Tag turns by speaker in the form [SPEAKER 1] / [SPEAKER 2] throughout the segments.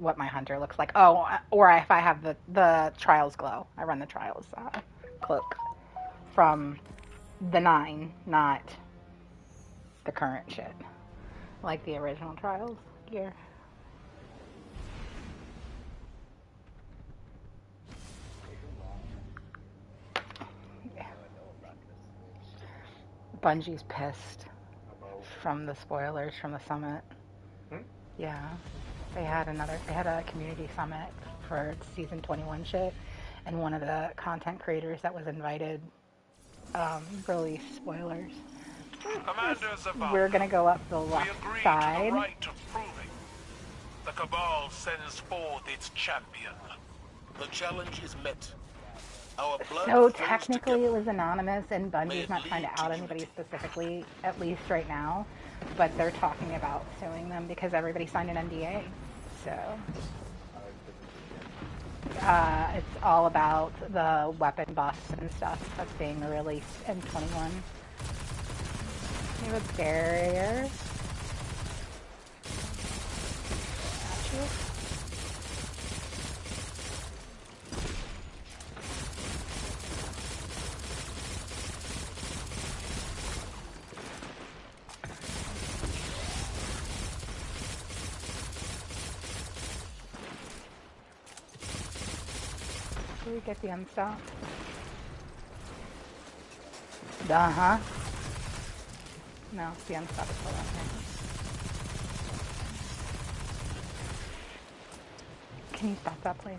[SPEAKER 1] what my hunter looks like. Oh, or if I have the Trials glow, I run the Trials cloak from the 9, not the current shit, like the original Trials gear. Yeah. Bungie's pissed from the spoilers from the summit. Yeah, they had a community summit for season 21 shit, and one of the content creators that was invited released spoilers.
[SPEAKER 2] Commander
[SPEAKER 1] We're
[SPEAKER 2] Zavala,
[SPEAKER 1] gonna go up the
[SPEAKER 2] we
[SPEAKER 1] left
[SPEAKER 2] agree to the
[SPEAKER 1] side.
[SPEAKER 2] right of proving. The Cabal sends forth its champion. The challenge is met. Our blood
[SPEAKER 1] So
[SPEAKER 2] flows
[SPEAKER 1] technically it
[SPEAKER 2] together.
[SPEAKER 1] was anonymous, and
[SPEAKER 2] May
[SPEAKER 1] Bungie's
[SPEAKER 2] it
[SPEAKER 1] not trying
[SPEAKER 2] lead
[SPEAKER 1] to
[SPEAKER 2] to
[SPEAKER 1] out anybody
[SPEAKER 2] unity.
[SPEAKER 1] specifically, at least right now. But they're talking about suing them because everybody signed an NDA. So it's all about the weapon buffs and stuff that's being released in 21. You have a barrier. Should we get the unstop? Uh-huh. No, the unstop is still out there. Can you stop that, please?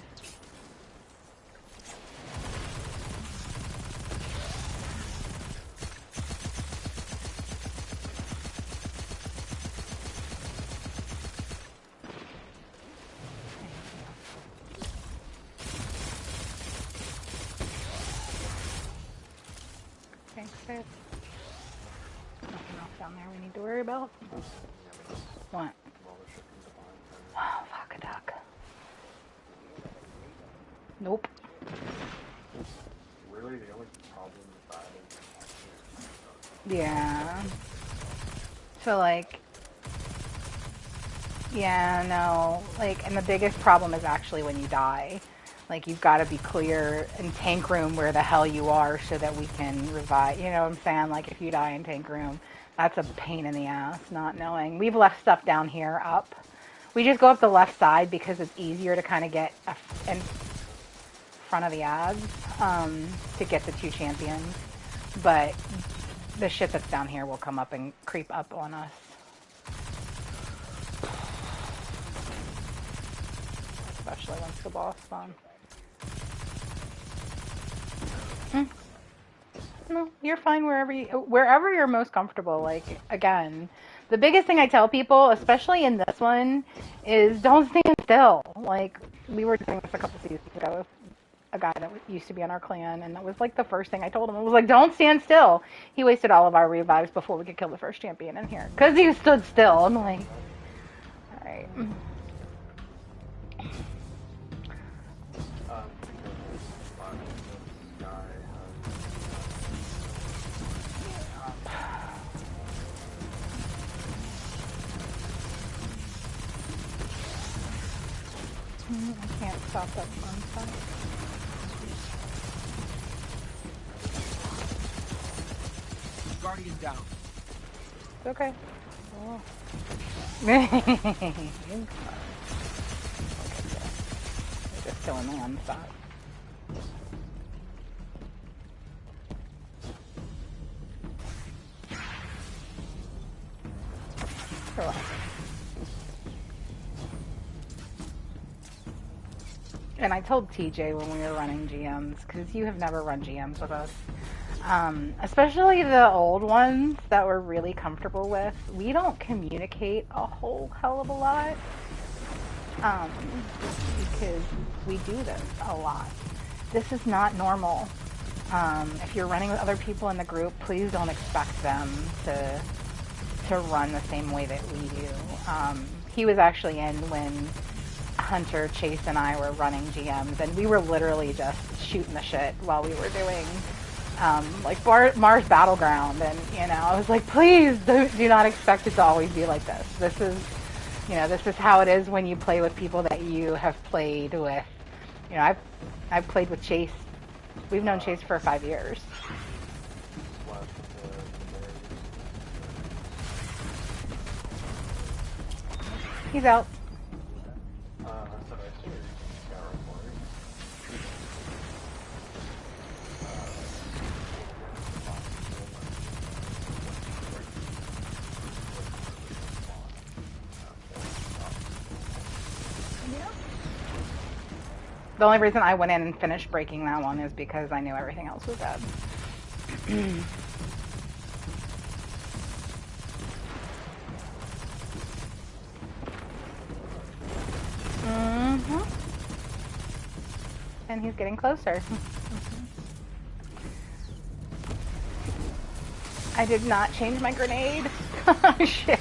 [SPEAKER 1] Thanks, babe. Nothing else down there we need to worry about. What? Oh, fuck a duck. Nope.
[SPEAKER 3] Really, the only problem with that is...
[SPEAKER 1] Yeah. So, like, yeah, no. Like, and the biggest problem is actually when you die. Like, you've got to be clear in tank room where the hell you are so that we can revive. You know what I'm saying? Like, if you die in tank room, that's a pain in the ass, not knowing. We've left stuff down here up. We just go up the left side because it's easier to kind of get in front of the ads to get the 2 champions. But the shit that's down here will come up and creep up on us. Especially once the boss spawns. No, you're fine wherever you're most comfortable. Like, again, the biggest thing I tell people, especially in this one, is don't stand still. Like, we were doing this a couple seasons ago with a guy that used to be on our clan, and that was like the first thing I told him. I was like, don't stand still. He wasted all of our revives before we could kill the first champion in here because he stood still. I'm like, all right. I can't stop that fun stuff.
[SPEAKER 4] Guardian down.
[SPEAKER 1] It's okay. Oh. Just killing the one spot. Relax. And I told TJ when we were running GMs, because you have never run GMs with us, especially the old ones that we're really comfortable with, we don't communicate a whole hell of a lot, because we do this a lot. This is not normal. If you're running with other people in the group, please don't expect them to run the same way that we do. He was actually in when Hunter, Chase, and I were running GMs, and we were literally just shooting the shit while we were doing like Mars Battleground, and I was like, please do not expect it to always be like this. You know, this is how it is when you play with people that you have played with. You know, I've played with Chase. We've known Chase for 5 years.
[SPEAKER 3] Watch
[SPEAKER 1] He's out.
[SPEAKER 3] so I see got reported.
[SPEAKER 1] The only reason I went in and finished breaking that one is because I knew everything else was dead. And he's getting closer. I did not change my grenade. Shit.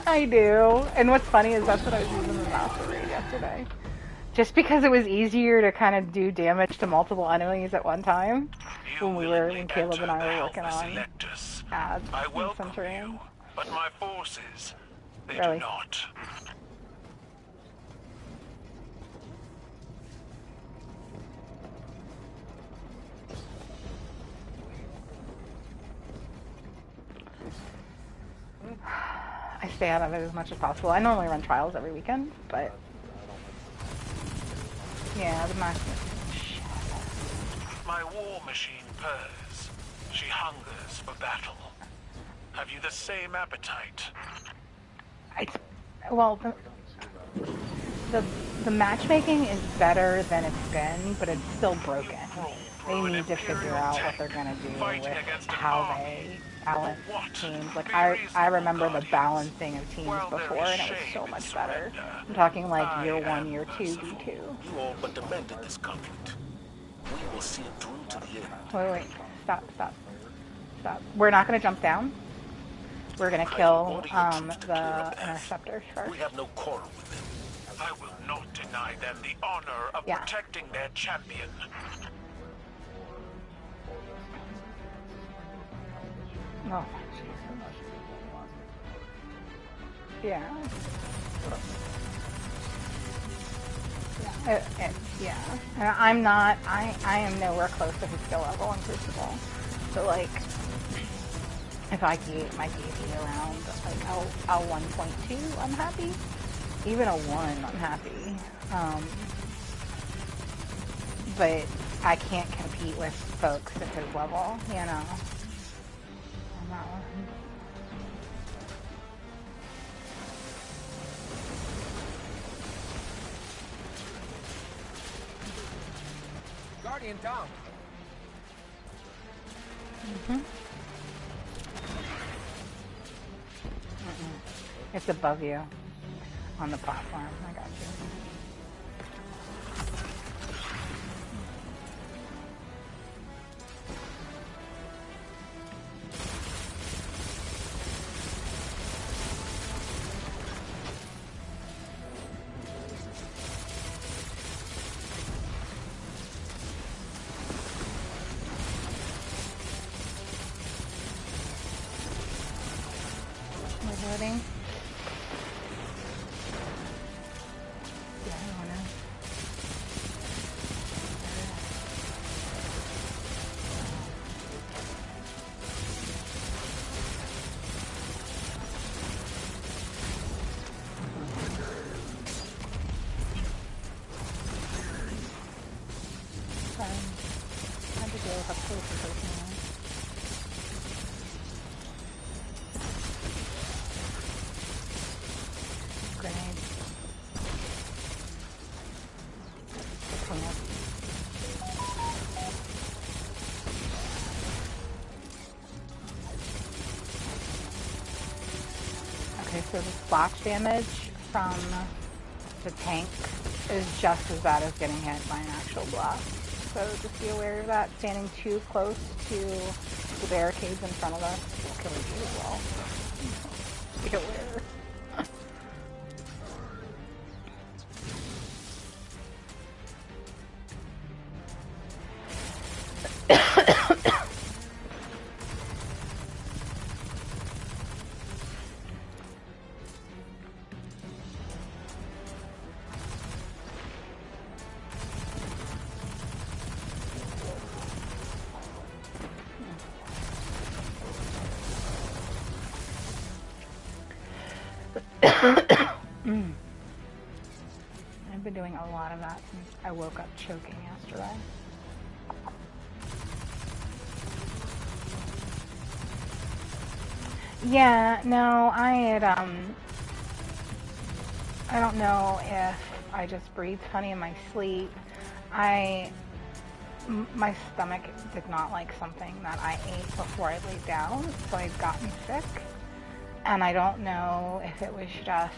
[SPEAKER 1] I do. And what's funny is that's what I was using the mouse for yesterday. Just because it was easier to kind of do damage to multiple enemies at one time when Caleb and I were working on ads in Centurion.
[SPEAKER 2] But my forces, they
[SPEAKER 1] Really?
[SPEAKER 2] do not.
[SPEAKER 1] I stay out of it as much as possible. I normally run trials every weekend, but yeah, the match.
[SPEAKER 2] My war machine purrs. She hungers for battle. Have you the same appetite?
[SPEAKER 1] Well, the matchmaking is better than it's been, but it's still broken. They need to figure out what they're gonna do with how they balance teams. Like I remember the balancing of teams before, and it was so much better. I'm talking like year 1, year 2, V2.
[SPEAKER 2] You all but demanded this conflict. We will see it through to the end.
[SPEAKER 1] Wait, stop. We're not gonna jump down. We're gonna kill the interceptors first.
[SPEAKER 2] We have no quarrel with them. I will not deny them the honor of protecting their champion.
[SPEAKER 1] Oh, yeah. Yeah. And I'm not. I am nowhere close to his skill level in Crucible. So like, if I can get my KP around like a 1.2, I'm happy. Even a 1, I'm happy. But I can't compete with folks at his level, you know. On that one.
[SPEAKER 4] Guardian down.
[SPEAKER 1] It's above you on the platform. I got you. Reloading. Yeah, I don't know. Time to deal with up close and personal. Grenade. Clean up. Okay, so the splash damage from the tank is just as bad as getting hit by an actual blast. So just be aware of that. Standing too close to the barricades in front of us will kill you as well. Be aware. I've been doing a lot of that since I woke up choking yesterday. Yeah, no, I don't know if I just breathed funny in my sleep. My stomach did not like something that I ate before I laid down, so I've gotten sick. And I don't know if it was just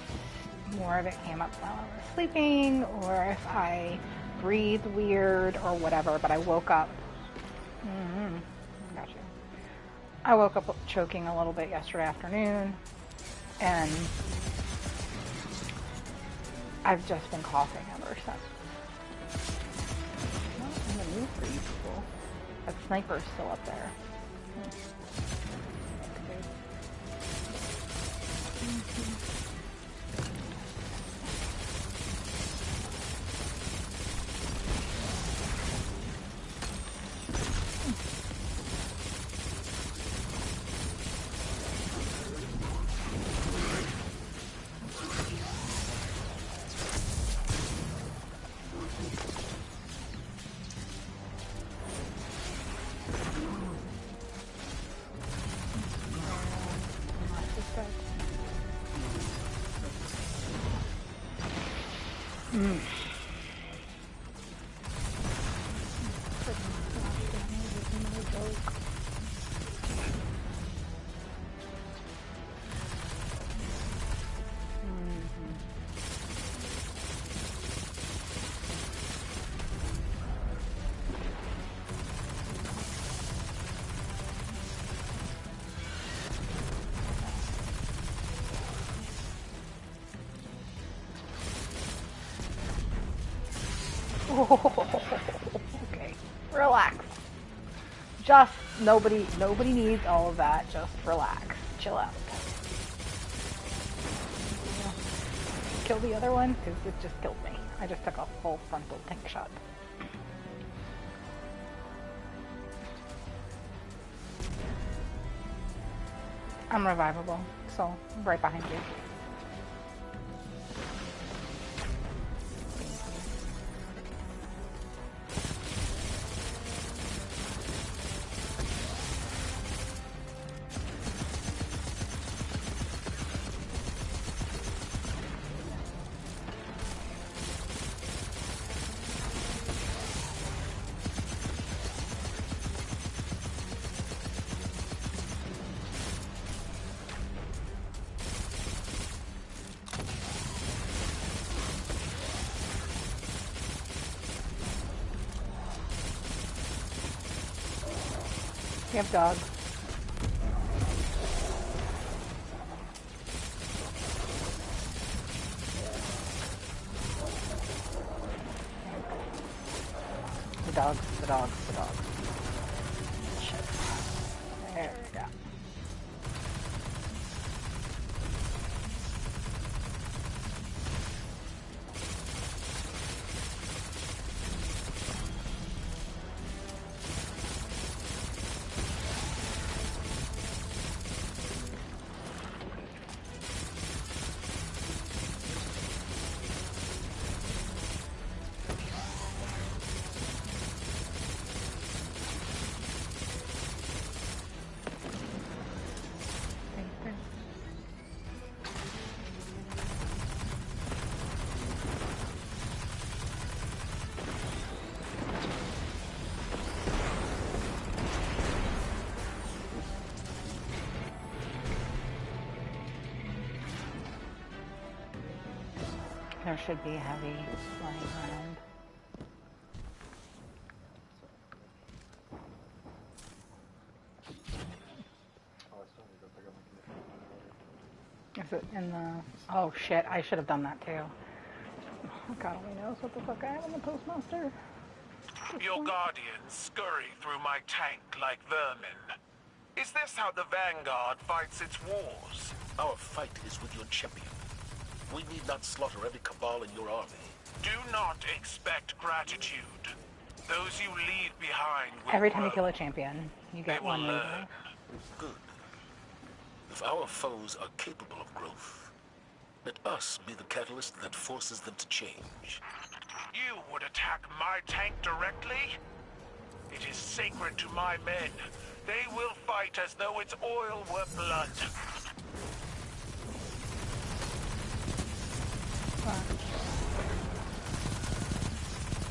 [SPEAKER 1] more of it came up while I was sleeping, or if I breathed weird or whatever, but I woke up. Gotcha. I woke up choking a little bit yesterday afternoon, and I've just been coughing ever since. Not in the mood for you people. That sniper's still up there. Okay, relax. Just nobody needs all of that. Just relax, chill out. Kill the other one because it just killed me. I just took a full frontal tank shot. I'm revivable, so I'm right behind you. You have dogs. The dogs, the dogs, the dogs. Shit. There we go. There should be a heavy flying around. Is it in the... Oh shit, I should have done that too. God only knows what the fuck I have in the postmaster.
[SPEAKER 2] Your guardians scurry through my tank like vermin. Is this how the Vanguard fights its wars?
[SPEAKER 5] Our fight is with your champion. We need not slaughter every Cabal in your army.
[SPEAKER 2] Do not expect gratitude. Those you leave behind will
[SPEAKER 1] Every time you
[SPEAKER 2] grow.
[SPEAKER 1] kill a champion, you get
[SPEAKER 2] They will
[SPEAKER 1] one
[SPEAKER 2] learn.
[SPEAKER 1] leader.
[SPEAKER 5] Good. If our foes are capable of growth, Let us be the catalyst that forces them to change.
[SPEAKER 2] You would attack my tank directly? It is sacred to my men. They will fight as though its oil were blood.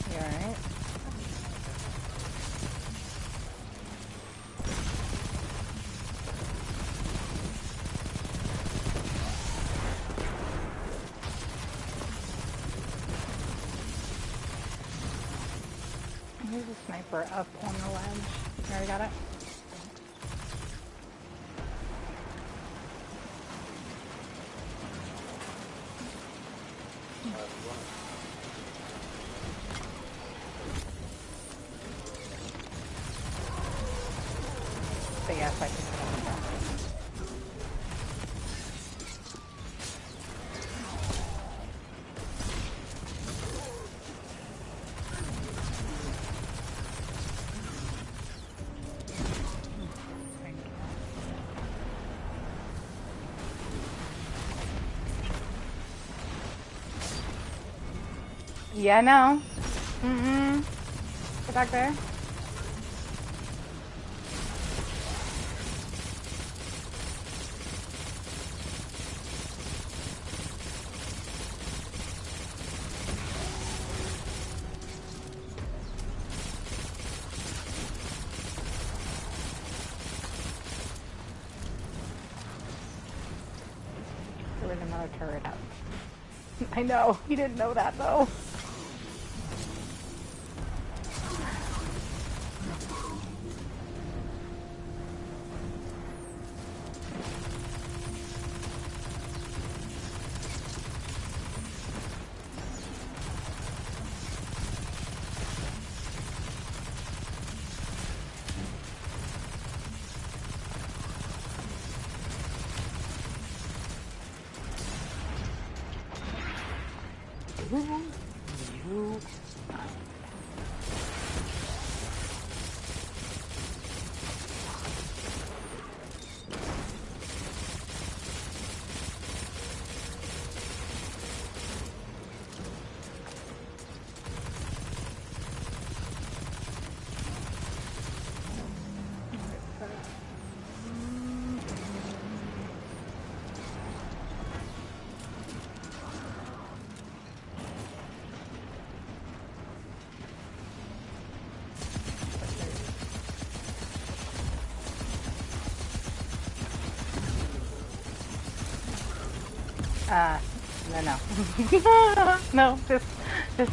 [SPEAKER 1] You alright? There's a sniper up on the ledge. You already got it? But yes, I think it's on Yeah, no. Get back there. There was another turret up. I know. You didn't know that, though. No. No, just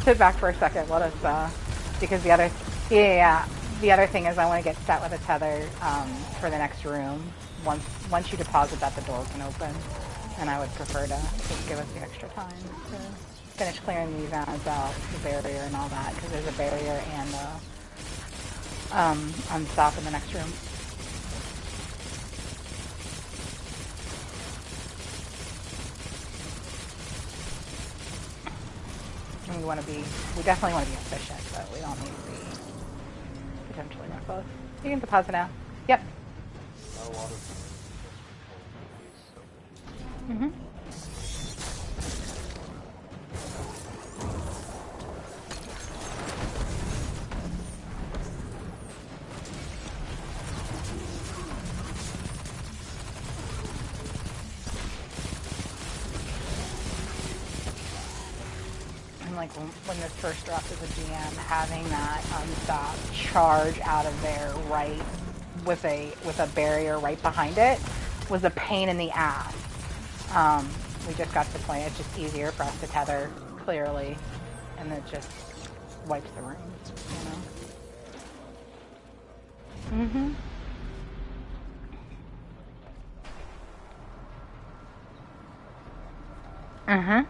[SPEAKER 1] sit back for a second. Let us, because the other, yeah. The other thing is I want to get set with a tether for the next room. Once you deposit that, the door can open, and I would prefer to just give us the extra time to finish clearing these ads out, the barrier and all that, because there's a barrier and unstop in the next room. We definitely want to be efficient, but we don't need to be potentially reckless. You can deposit now. Yep. Like when this first dropped as a GM, having that unstop charge out of there right with a barrier right behind it was a pain in the ass. We just got to the point it's just easier for us to tether clearly, and it just wipes the room, you know.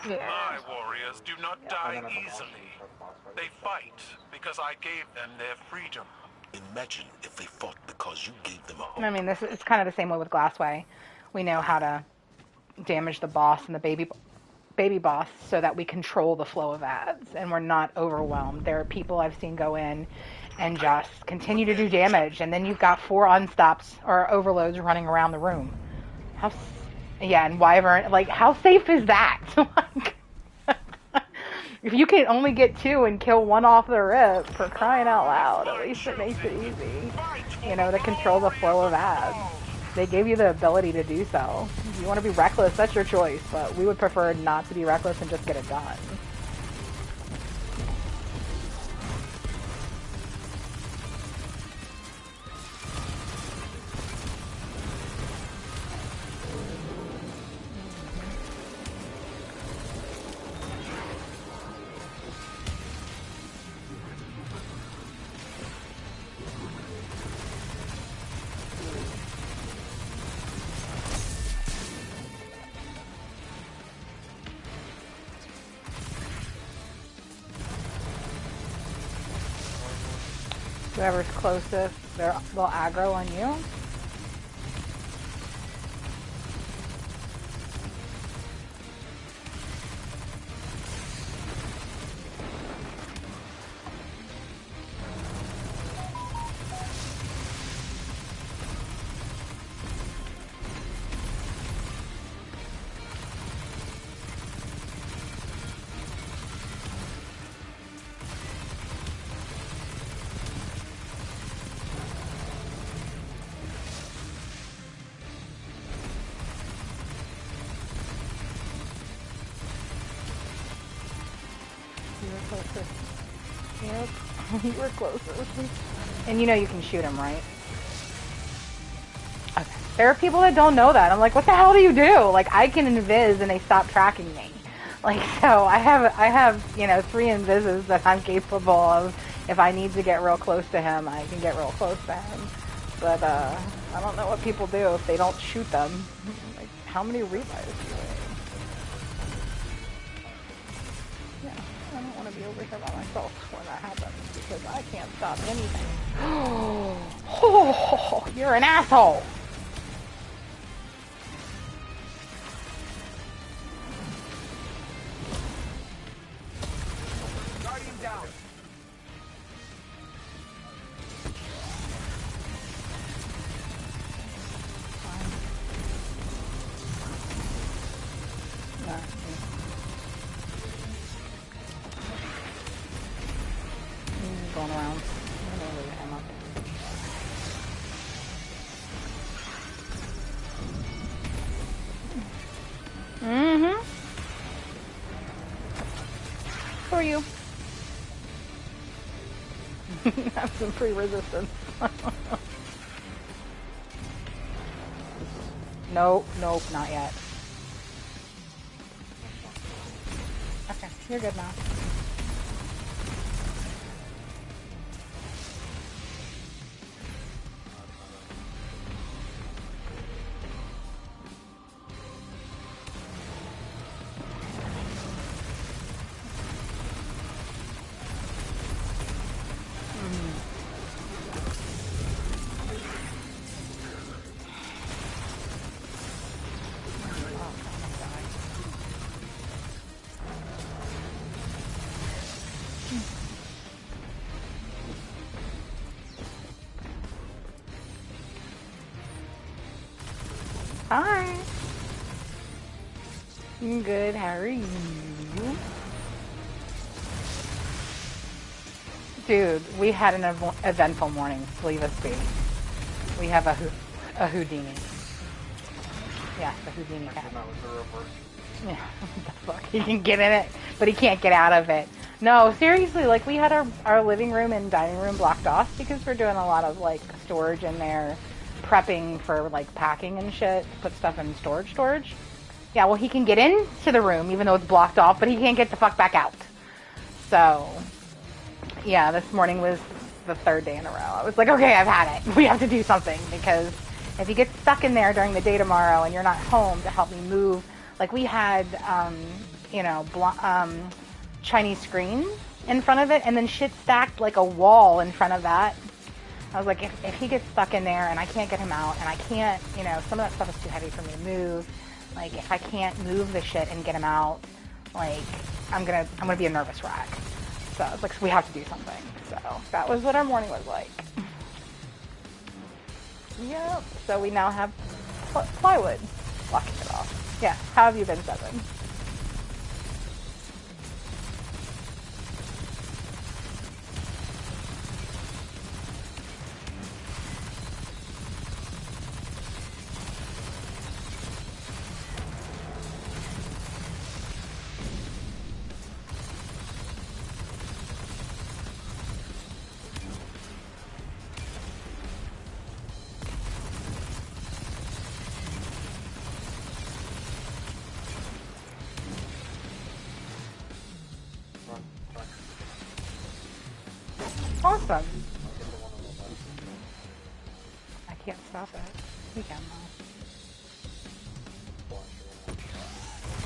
[SPEAKER 2] My warriors do not die easily. They fight because I gave them their freedom.
[SPEAKER 5] Imagine if they fought because you gave them a home.
[SPEAKER 1] I mean, it's kind of the same way with Glassway. We know how to damage the boss and the baby boss so that we control the flow of ads and we're not overwhelmed. There are people I've seen go in and just continue to do damage, and then you've got 4 unstops or overloads running around the room. Yeah, and wyvern. Like, how safe is that? Like, if you can only get 2 and kill 1 off the rip, for crying out loud, at least it makes it easy. You know, to control the flow of ads. They gave you the ability to do so. If you want to be reckless, that's your choice, but we would prefer not to be reckless and just get it done. Whoever's closest, they'll aggro on you. Yep, you were closest. And you know you can shoot him, right? Okay. There are people that don't know that. I'm like, what the hell do you do? Like, I can invis and they stop tracking me. Like, so I have, you know, 3 invises that I'm capable of. If I need to get real close to him, I can get real close to him. But, I don't know what people do if they don't shoot them. Like, how many revives do you have? I don't want to be over here by myself when that happens because I can't stop anything. Oh, you're an asshole.
[SPEAKER 4] Guardian down.
[SPEAKER 1] Going around. I'm gonna leave him up. Mm-hmm. Who are you? Have some pre-resistance. Nope, not yet. Okay, you're good now. Hi. I'm good. How are you? Dude, we had an eventful morning. Believe us, be. We have a Houdini. Yeah, the Houdini cat.
[SPEAKER 3] That was the reverse.
[SPEAKER 1] Yeah, what the fuck? He can get in it, but he can't get out of it. No, seriously, like, we had our living room and dining room blocked off because we're doing a lot of, like, storage in there, prepping for, like, packing and shit, put stuff in storage. Yeah, well, he can get into the room, even though it's blocked off, but he can't get the fuck back out. So, yeah, this morning was the 3rd day in a row. I was like, okay, I've had it. We have to do something, because if you get stuck in there during the day tomorrow and you're not home to help me move, like, we had, you know, Chinese screen in front of it, and then shit stacked like a wall in front of that. I was like, if he gets stuck in there and I can't get him out, and I can't, you know, some of that stuff is too heavy for me to move. Like, if I can't move the shit and get him out, like, I'm gonna be a nervous wreck. So I was like, we have to do something. So that was what our morning was like. Yep. So we now have plywood. Locking it off. Yeah, how have you been, Seven?
[SPEAKER 3] Run, run.
[SPEAKER 1] Awesome.
[SPEAKER 3] I'll get the one on the left.
[SPEAKER 1] I can't stop it. You can though.
[SPEAKER 3] Flash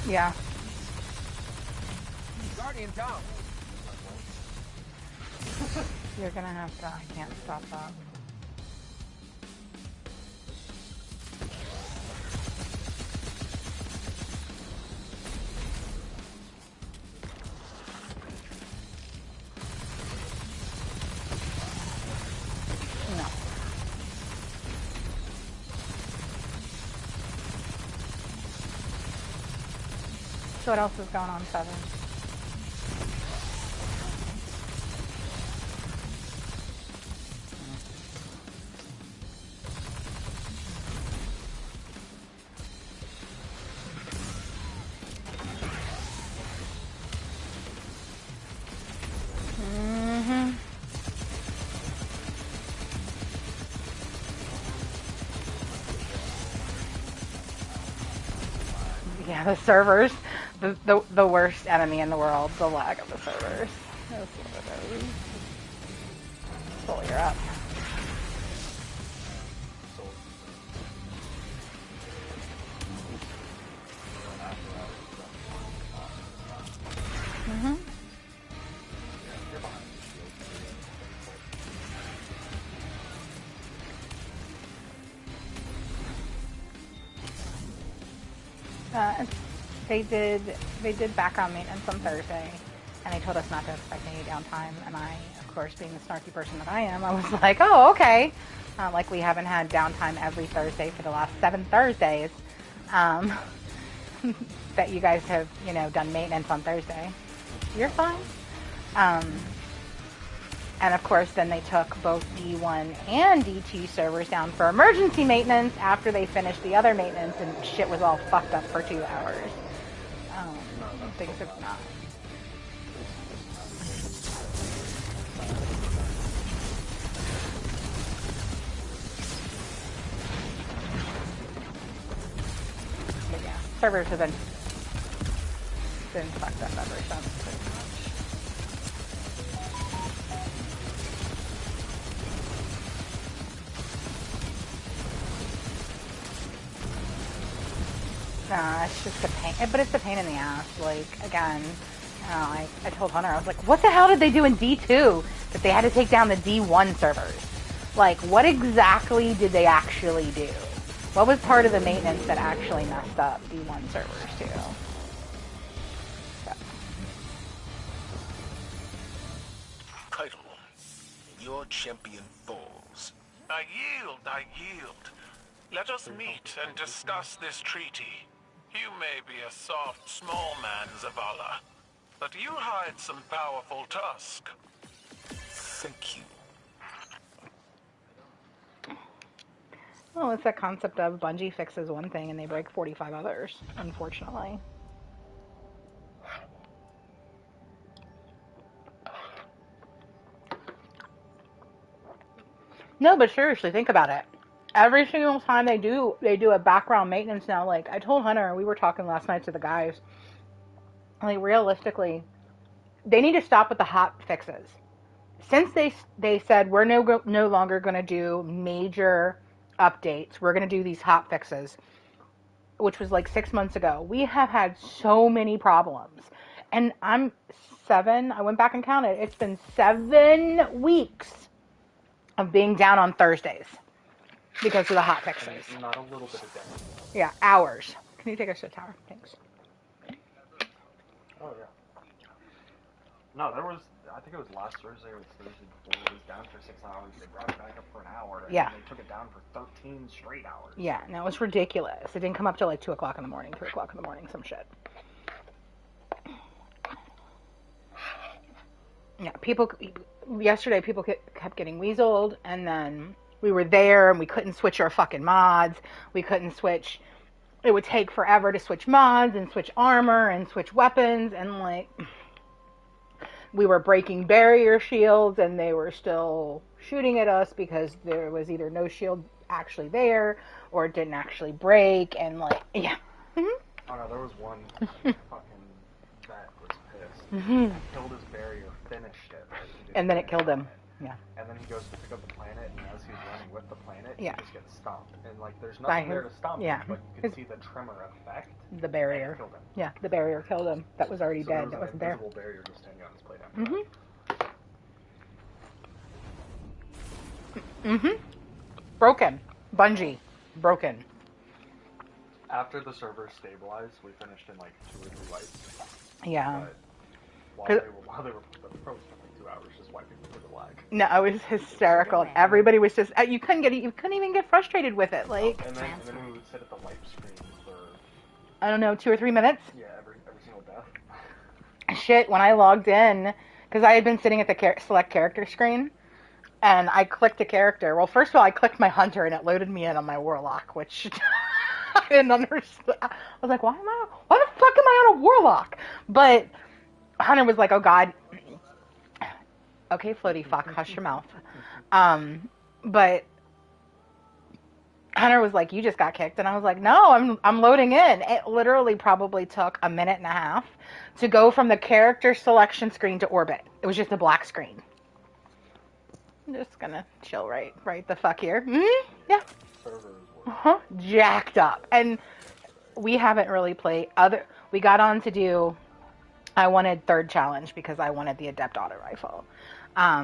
[SPEAKER 1] Yeah.
[SPEAKER 4] Guardian down.
[SPEAKER 1] You're gonna have to. I can't stop that. No. So what else is going on, Seven? Mm-hmm. Yeah, the servers. The worst enemy in the world. The lag of the servers. That's what it is. Pull her up. Mm-hmm. They did background maintenance on Thursday, and they told us not to expect any downtime. And I, of course, being the snarky person that I am, I was like, oh, okay. Like we haven't had downtime every Thursday for the last 7 Thursdays. That you guys have, done maintenance on Thursday. You're fine. And of course, then they took both D1 and D2 servers down for emergency maintenance after they finished the other maintenance, and shit was all fucked up for 2 hours. Things have not. But yeah, servers have been fucked up ever since, pretty much. It's just a pain, but it's a pain in the ass. Like, again, I told Hunter, I was like, what the hell did they do in D2 that they had to take down the D1 servers? Like, what exactly did they actually do? What was part of the maintenance that actually messed up D1 servers too? So.
[SPEAKER 5] Title. Your champion falls.
[SPEAKER 2] I yield. Let us meet and discuss this treaty. You may be a soft, small man, Zavala, but you hide some powerful tusk.
[SPEAKER 5] Thank you.
[SPEAKER 1] Well, it's that concept of Bungie fixes one thing and they break 45 others, unfortunately. No, but seriously, think about it. Every single time they do a background maintenance now. Like I told Hunter, we were talking last night to the guys. Like realistically, they need to stop with the hot fixes. Since they said we're no longer going to do major updates, we're going to do these hot fixes, which was like 6 months ago. We have had so many problems, and I went back and counted. It's been 7 weeks of being down on Thursdays because of the hot fixes.
[SPEAKER 3] Not a little bit of damage.
[SPEAKER 1] Yeah, hours. Can you take us to the tower? Thanks.
[SPEAKER 3] Oh yeah. No, there was.
[SPEAKER 6] I think it was last Thursday or the Thursday before. It was down for 6 hours. They brought it back up for an hour. And
[SPEAKER 1] Yeah.
[SPEAKER 6] they took it down for 13 straight hours.
[SPEAKER 1] Yeah, no, it was ridiculous. It didn't come up till like 2 o'clock in the morning, 3 o'clock in the morning, some shit. Yeah, yesterday people kept getting weaseled, and then we were there and we couldn't switch our fucking mods. We couldn't switch. It would take forever to switch mods and switch armor and switch weapons, and like we were breaking barrier shields and they were still shooting at us because there was either no shield actually there or it didn't actually break, and like, yeah. Mm-hmm.
[SPEAKER 6] Oh no, there was one fucking vet was pissed. Killed his barrier, finished it.
[SPEAKER 1] And then it killed him. Yeah.
[SPEAKER 6] And then he goes to pick up the planet, and as he's running with the planet,
[SPEAKER 1] Yeah.
[SPEAKER 6] he just gets stomped. And like, there's
[SPEAKER 1] By
[SPEAKER 6] nothing there to stop
[SPEAKER 1] yeah.
[SPEAKER 6] him, but you can see the tremor effect.
[SPEAKER 1] The barrier.
[SPEAKER 6] Killed him.
[SPEAKER 1] Yeah, the barrier killed him. That was already
[SPEAKER 6] So
[SPEAKER 1] dead.
[SPEAKER 6] There
[SPEAKER 1] That
[SPEAKER 6] was
[SPEAKER 1] wasn't
[SPEAKER 6] an
[SPEAKER 1] there.
[SPEAKER 6] invisible barrier just standing on his plate after that.
[SPEAKER 1] Broken. Bungie. Broken.
[SPEAKER 6] After the server stabilized, we finished in like 2 or 3 wipes.
[SPEAKER 1] Yeah.
[SPEAKER 6] But while they were probably spent like 2 hours just wiping for the lag.
[SPEAKER 1] No, it was hysterical. And everybody was just you couldn't even get frustrated with it. Like,
[SPEAKER 6] And then we would sit at the wipe screen for
[SPEAKER 1] I don't know, 2 or 3 minutes.
[SPEAKER 6] every single death.
[SPEAKER 1] Shit, when I logged in, because I had been sitting at the select character screen, and I clicked a character. Well, first of all, I clicked my hunter, and it loaded me in on my warlock, which I didn't understand. I was like, why the fuck am I on a warlock? But Hunter was like, oh god. Okay, floaty fuck, hush your mouth. But Hunter was like, you just got kicked. And I was like, no, I'm loading in. It literally probably took a minute and a half to go from the character selection screen to orbit. It was just a black screen. I'm just gonna chill right the fuck here. Yeah. Jacked up. And we haven't really played we got on to do, I wanted third challenge because I wanted the Adept Auto Rifle.
[SPEAKER 6] I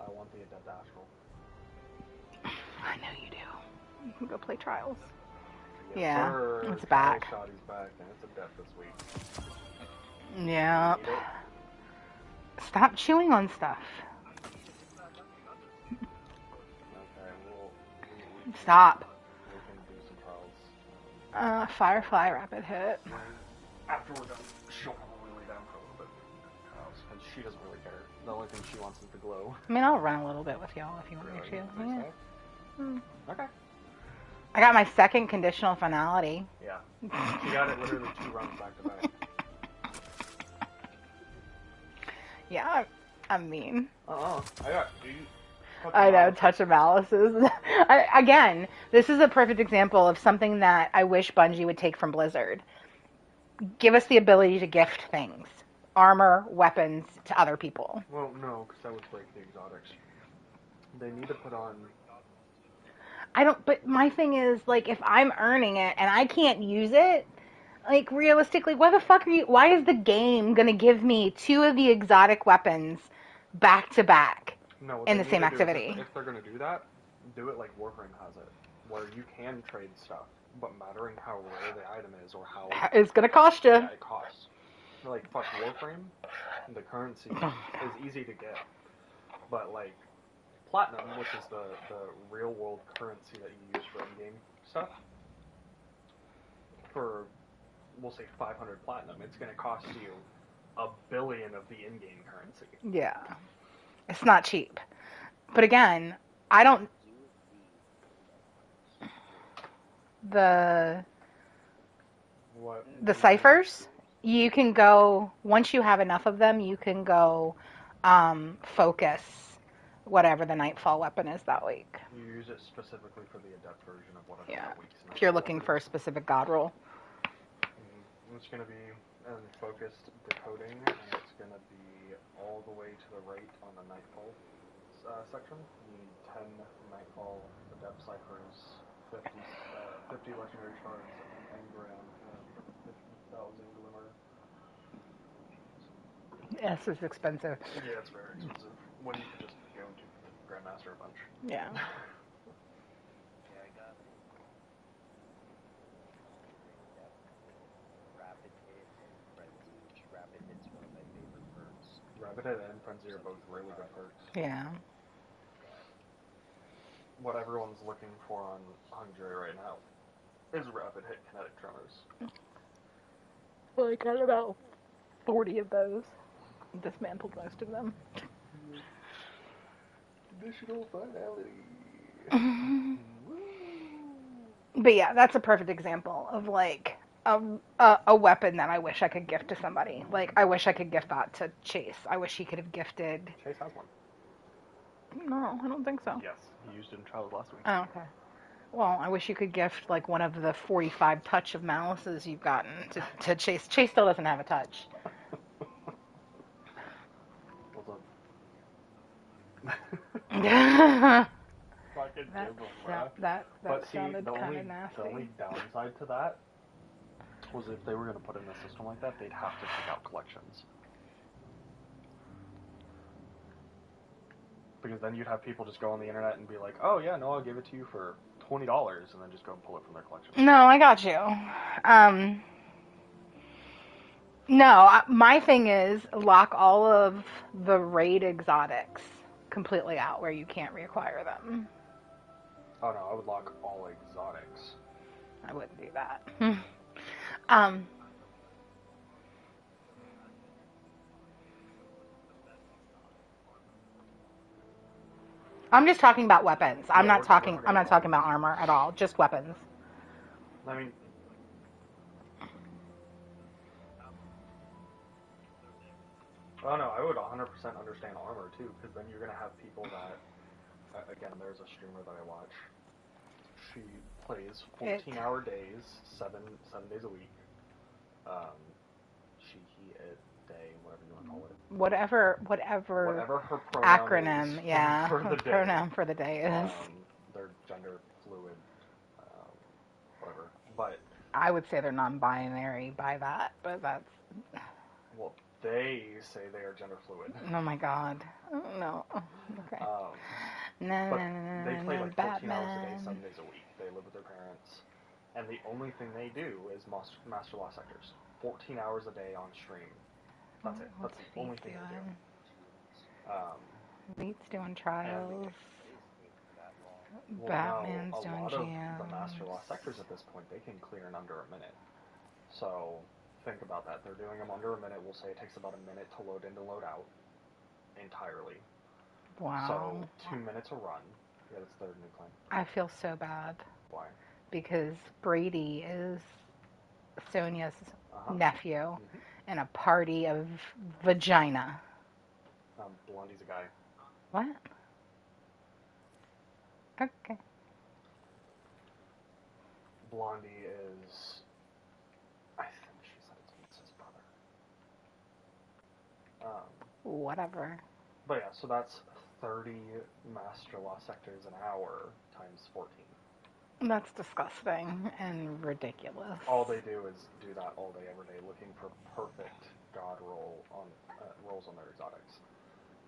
[SPEAKER 6] want the Adept Astral.
[SPEAKER 1] I know you do. You can go play Trials.
[SPEAKER 6] Yes,
[SPEAKER 1] Yeah,
[SPEAKER 6] sir.
[SPEAKER 1] it's back.
[SPEAKER 6] Shoddy's back, and it's Adept this week.
[SPEAKER 1] Yep. Stop chewing on stuff.
[SPEAKER 6] Okay, we
[SPEAKER 1] Stop.
[SPEAKER 6] can do some trials.
[SPEAKER 1] Firefly Rapid Hit.
[SPEAKER 6] After we're done, she'll probably lay down for a little bit. Because she doesn't really care. The only thing she wants is the glow.
[SPEAKER 1] I mean, I'll run a little bit with y'all if you want me to. Yeah.
[SPEAKER 6] Okay.
[SPEAKER 1] I got my second conditional finality.
[SPEAKER 6] Yeah. She got it literally 2 runs back to back.
[SPEAKER 1] Yeah, I'm mean.
[SPEAKER 6] I got 8.
[SPEAKER 1] I know, touch of malices. Again, this is a perfect example of something that I wish Bungie would take from Blizzard. Give us the ability to gift things. Armor, weapons to other people.
[SPEAKER 6] Well, no, because that would break the exotics. They need to put on...
[SPEAKER 1] But my thing is, like, if I'm earning it and I can't use it, like, realistically, why is the game gonna give me 2 of the exotic weapons back to back in the same activity?
[SPEAKER 6] If they're going to do that, do it like Warframe has it, where you can trade stuff, but mattering how rare the item is or how...
[SPEAKER 1] It's gonna cost you.
[SPEAKER 6] Yeah, it costs. Like, fuck Warframe, the currency is easy to get, but like, Platinum, which is the real world currency that you use for in-game stuff, for, we'll say 500 Platinum, it's going to cost you 1 billion of the in-game currency.
[SPEAKER 1] Yeah. It's not cheap. But again, the ciphers, you can go, once you have enough of them, you can go focus whatever the Nightfall weapon is that week.
[SPEAKER 6] You use it specifically for the Adept version of whatever
[SPEAKER 1] Yeah.
[SPEAKER 6] that week's
[SPEAKER 1] If you're looking for a specific god roll.
[SPEAKER 6] It's going to be focused decoding, and it's going to be all the way to the right on the Nightfall section. You need 10 Nightfall Adept ciphers, 50 legendary shards, and engram, 50,000 glimmer.
[SPEAKER 1] Yeah, this is expensive.
[SPEAKER 6] Yeah, it's very expensive. When you could just go to Grandmaster a bunch.
[SPEAKER 1] Yeah.
[SPEAKER 3] Yeah, I got Rapid Hit and Prestige. Rapid Hit's one of my favorite perks.
[SPEAKER 6] Rapid Hit and Frenzy are both really good perks.
[SPEAKER 1] Yeah.
[SPEAKER 6] What everyone's looking for on Jury right now is Rapid Hit Kinetic Tremors.
[SPEAKER 1] Well, I got about 40 of those. Dismantled most of them.
[SPEAKER 6] Additional finality.
[SPEAKER 1] But yeah, that's a perfect example of like a weapon that I wish I could gift to somebody. Like I wish I could gift that to Chase. I wish he could have gifted.
[SPEAKER 6] Chase has one.
[SPEAKER 1] No, I don't think so.
[SPEAKER 6] Yes, he used it in Trials last week.
[SPEAKER 1] Oh, okay. Well, I wish you could gift like one of the 45 touch of malices you've gotten to Chase. Chase still doesn't have a touch.
[SPEAKER 6] Fucking
[SPEAKER 1] that
[SPEAKER 6] but see,
[SPEAKER 1] sounded
[SPEAKER 6] the
[SPEAKER 1] kind
[SPEAKER 6] only
[SPEAKER 1] of nasty.
[SPEAKER 6] downside to that was if they were going to put in a system like that, they'd have to take out collections. Because then you'd have people just go on the internet and be like, oh yeah, no, I'll give it to you for $20, and then just go and pull it from their collection.
[SPEAKER 1] No, I got you. No, my thing is lock all of the raid exotics completely out where you can't reacquire them.
[SPEAKER 6] Oh no, I would lock all exotics.
[SPEAKER 1] I wouldn't do that. I'm just talking about weapons. I'm not talking about armor at all. Just weapons.
[SPEAKER 6] I mean, oh no, I would 100% understand armor too, because then you're gonna have people that, again, there's a streamer that I watch. She plays 14-hour days, seven days a week. He, it, day, whatever you want to call it.
[SPEAKER 1] Whatever
[SPEAKER 6] her pronoun
[SPEAKER 1] acronym,
[SPEAKER 6] is
[SPEAKER 1] yeah,
[SPEAKER 6] for the day.
[SPEAKER 1] pronoun for the day is.
[SPEAKER 6] They're gender fluid, whatever. But
[SPEAKER 1] I would say they're non-binary by that, but that's.
[SPEAKER 6] well, they say they are gender fluid.
[SPEAKER 1] Oh my God, oh, no. Okay.
[SPEAKER 6] But they play like 14
[SPEAKER 1] Batman.
[SPEAKER 6] hours a day, 7 days a week. They live with their parents, and the only thing they do is Master Lost Sectors. 14 hours a day on stream. That's it. That's the only thing they do.
[SPEAKER 1] Leet's doing trials.
[SPEAKER 6] Well,
[SPEAKER 1] Batman's
[SPEAKER 6] no,
[SPEAKER 1] doing
[SPEAKER 6] a lot of
[SPEAKER 1] GMs.
[SPEAKER 6] the Master Lost Sectors at this point, they can clear in under a minute. So think about that. They're doing them under a minute. We'll say it takes about a minute to load in to load out entirely.
[SPEAKER 1] Wow.
[SPEAKER 6] So 2 minutes a run. Yeah, that's their new claim.
[SPEAKER 1] I feel so bad.
[SPEAKER 6] Why?
[SPEAKER 1] Because Brady is Sonia's nephew
[SPEAKER 6] Mm-hmm.
[SPEAKER 1] and a party of vagina.
[SPEAKER 6] Blondie's a guy.
[SPEAKER 1] What? Okay.
[SPEAKER 6] Blondie is, I think she said it's Vince's brother.
[SPEAKER 1] Whatever.
[SPEAKER 6] But yeah, so that's 30 Master Lost Sectors an hour times 14.
[SPEAKER 1] That's disgusting and ridiculous.
[SPEAKER 6] All they do is do that all day, every day, looking for perfect god rolls on their exotics.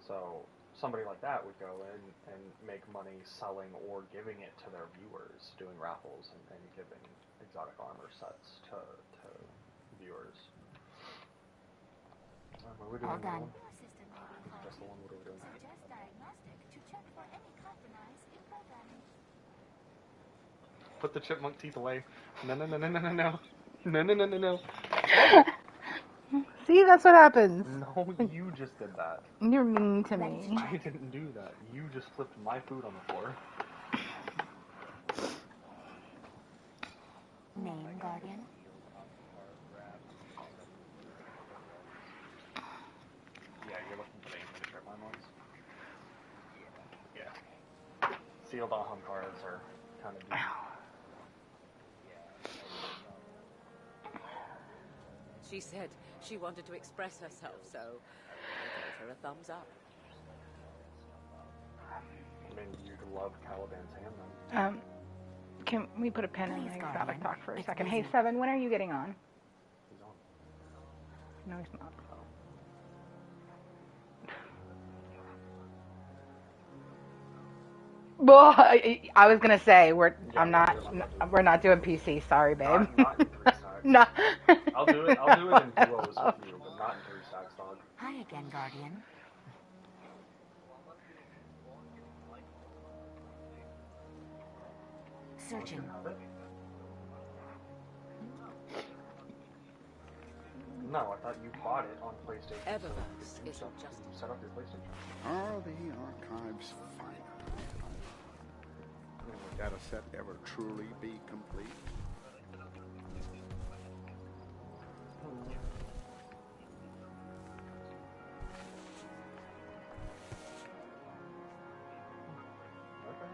[SPEAKER 6] So somebody like that would go in and make money selling or giving it to their viewers, doing raffles and giving exotic armor sets to viewers. What were we doing?
[SPEAKER 7] All done.
[SPEAKER 6] Just the one. What are we doing?
[SPEAKER 7] Suggest diagnostic to check for any compromise in programming.
[SPEAKER 6] Put the chipmunk teeth away. No. No.
[SPEAKER 1] See, that's what happens.
[SPEAKER 6] No, you just did that.
[SPEAKER 1] You're mean to me.
[SPEAKER 6] I didn't do that. You just flipped my food on the floor.
[SPEAKER 7] Name, Guardian.
[SPEAKER 6] Yeah, you're looking for the infinite trip line ones? Yeah. Sealed Aham cards are kind of deep.
[SPEAKER 8] She said she wanted to express herself, so I gave her a thumbs up.
[SPEAKER 6] I mean, you love Caliban's hand then.
[SPEAKER 1] Can we put a pin in the
[SPEAKER 7] Please,
[SPEAKER 1] exotic
[SPEAKER 7] Guardian.
[SPEAKER 1] talk for a
[SPEAKER 7] It's
[SPEAKER 1] second?
[SPEAKER 7] busy.
[SPEAKER 1] Hey, Seven, when are you getting on?
[SPEAKER 6] He's on.
[SPEAKER 1] No, he's not. Well, I was gonna say we're not doing PC. Sorry, babe.
[SPEAKER 6] Not in 3 stacks.
[SPEAKER 1] No.
[SPEAKER 6] I'll do it in duos with you, but not in 3 stacks, dog.
[SPEAKER 7] Hi again, Guardian. Searching.
[SPEAKER 6] Have it? No, I thought you bought it on PlayStation.
[SPEAKER 8] Eververse
[SPEAKER 6] So you
[SPEAKER 8] isn't just-
[SPEAKER 6] set up your PlayStation.
[SPEAKER 9] Are the archives finite? Will the data set ever truly be complete?
[SPEAKER 6] Okay.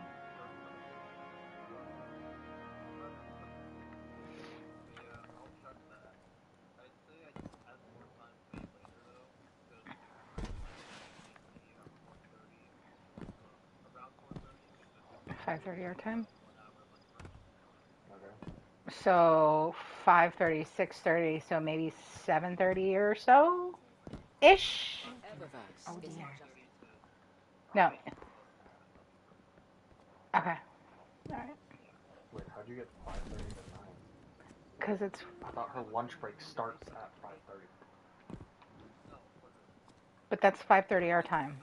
[SPEAKER 1] Five 5:30 our time.
[SPEAKER 6] Okay.
[SPEAKER 1] So 5:30, 6:30, so maybe 7:30 or so, ish.
[SPEAKER 8] Eververse
[SPEAKER 7] Oh,
[SPEAKER 8] isn't
[SPEAKER 7] dear.
[SPEAKER 8] just...
[SPEAKER 1] No. Okay. All right.
[SPEAKER 6] Wait, how'd you get 5:30 to 9?
[SPEAKER 1] Because it's
[SPEAKER 6] I thought her lunch break starts at 5:30.
[SPEAKER 1] But that's 5:30 our time.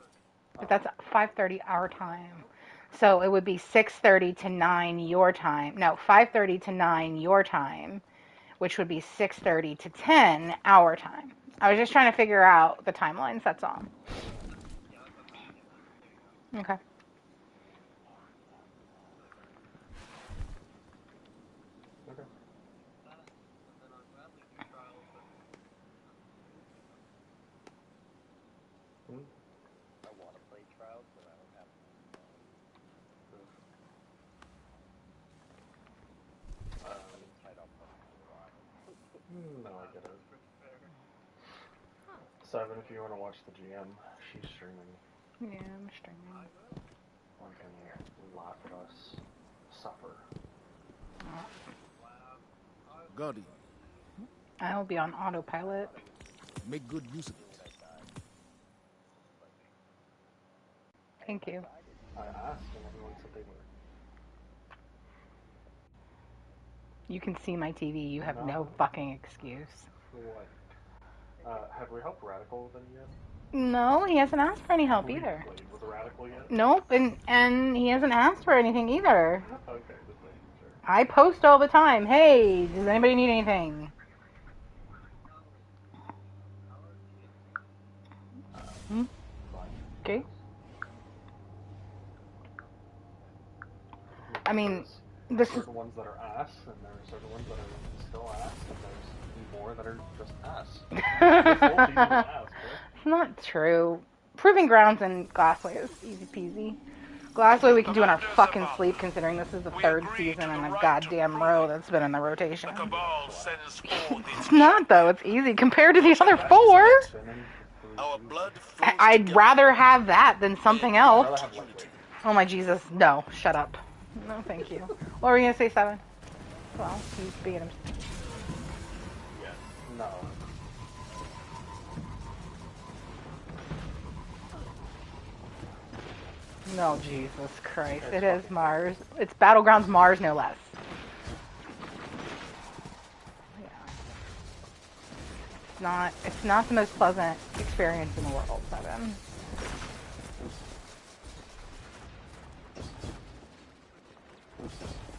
[SPEAKER 1] But that's 5:30 our time. So it would be 6:30 to 9 your time. No, 5:30 to 9 your time, which would be 6:30 to 10 our time. I was just trying to figure out the timelines, that's all. Okay.
[SPEAKER 6] Okay. Hmm?
[SPEAKER 3] I want to play Trials, but I don't have. Tied up for a while.
[SPEAKER 6] No, I get it. 7, if you want to watch the GM, she's streaming.
[SPEAKER 1] Yeah, I'm streaming.
[SPEAKER 6] One can laugh at us suffer.
[SPEAKER 10] Guardian,
[SPEAKER 1] I'll be on autopilot.
[SPEAKER 10] make good use of it.
[SPEAKER 1] Thank you.
[SPEAKER 6] I asked and everyone said they were.
[SPEAKER 1] You can see my TV. You have no
[SPEAKER 6] No.
[SPEAKER 1] fucking excuse.
[SPEAKER 6] What? Have we helped Radical with any yet?
[SPEAKER 1] No, he hasn't asked for any help
[SPEAKER 6] Have we
[SPEAKER 1] either.
[SPEAKER 6] played with Radical yet?
[SPEAKER 1] Nope, and he hasn't asked for anything either.
[SPEAKER 6] Okay, just making sure.
[SPEAKER 1] I post all the time. Hey, does anybody need anything? Okay. I mean,
[SPEAKER 6] There's
[SPEAKER 1] this is
[SPEAKER 6] certain ones that are ass, and there are certain ones that are still ass, and there's more that are just ass. This whole season is ass, correct?
[SPEAKER 1] It's not true. Proving Grounds and Glassway is easy peasy. Glassway we can do in our fucking sleep, considering this is the third season and a goddamn row that's been in the rotation.
[SPEAKER 2] The Cabal sends forth
[SPEAKER 1] It's not though. It's easy compared to the other four.
[SPEAKER 5] Our blood flows
[SPEAKER 1] I'd
[SPEAKER 5] together.
[SPEAKER 1] rather have that than something
[SPEAKER 6] I'd
[SPEAKER 1] else.
[SPEAKER 6] rather have lightweight.
[SPEAKER 1] Oh my Jesus, no, shut up. No, thank you. What were you gonna say, 7? Well, he's being him.
[SPEAKER 6] Yeah. No.
[SPEAKER 1] No, Jesus Christ. It is Mars. It's Battlegrounds Mars, no less. Yeah. It's not the most pleasant experience in the world, 7.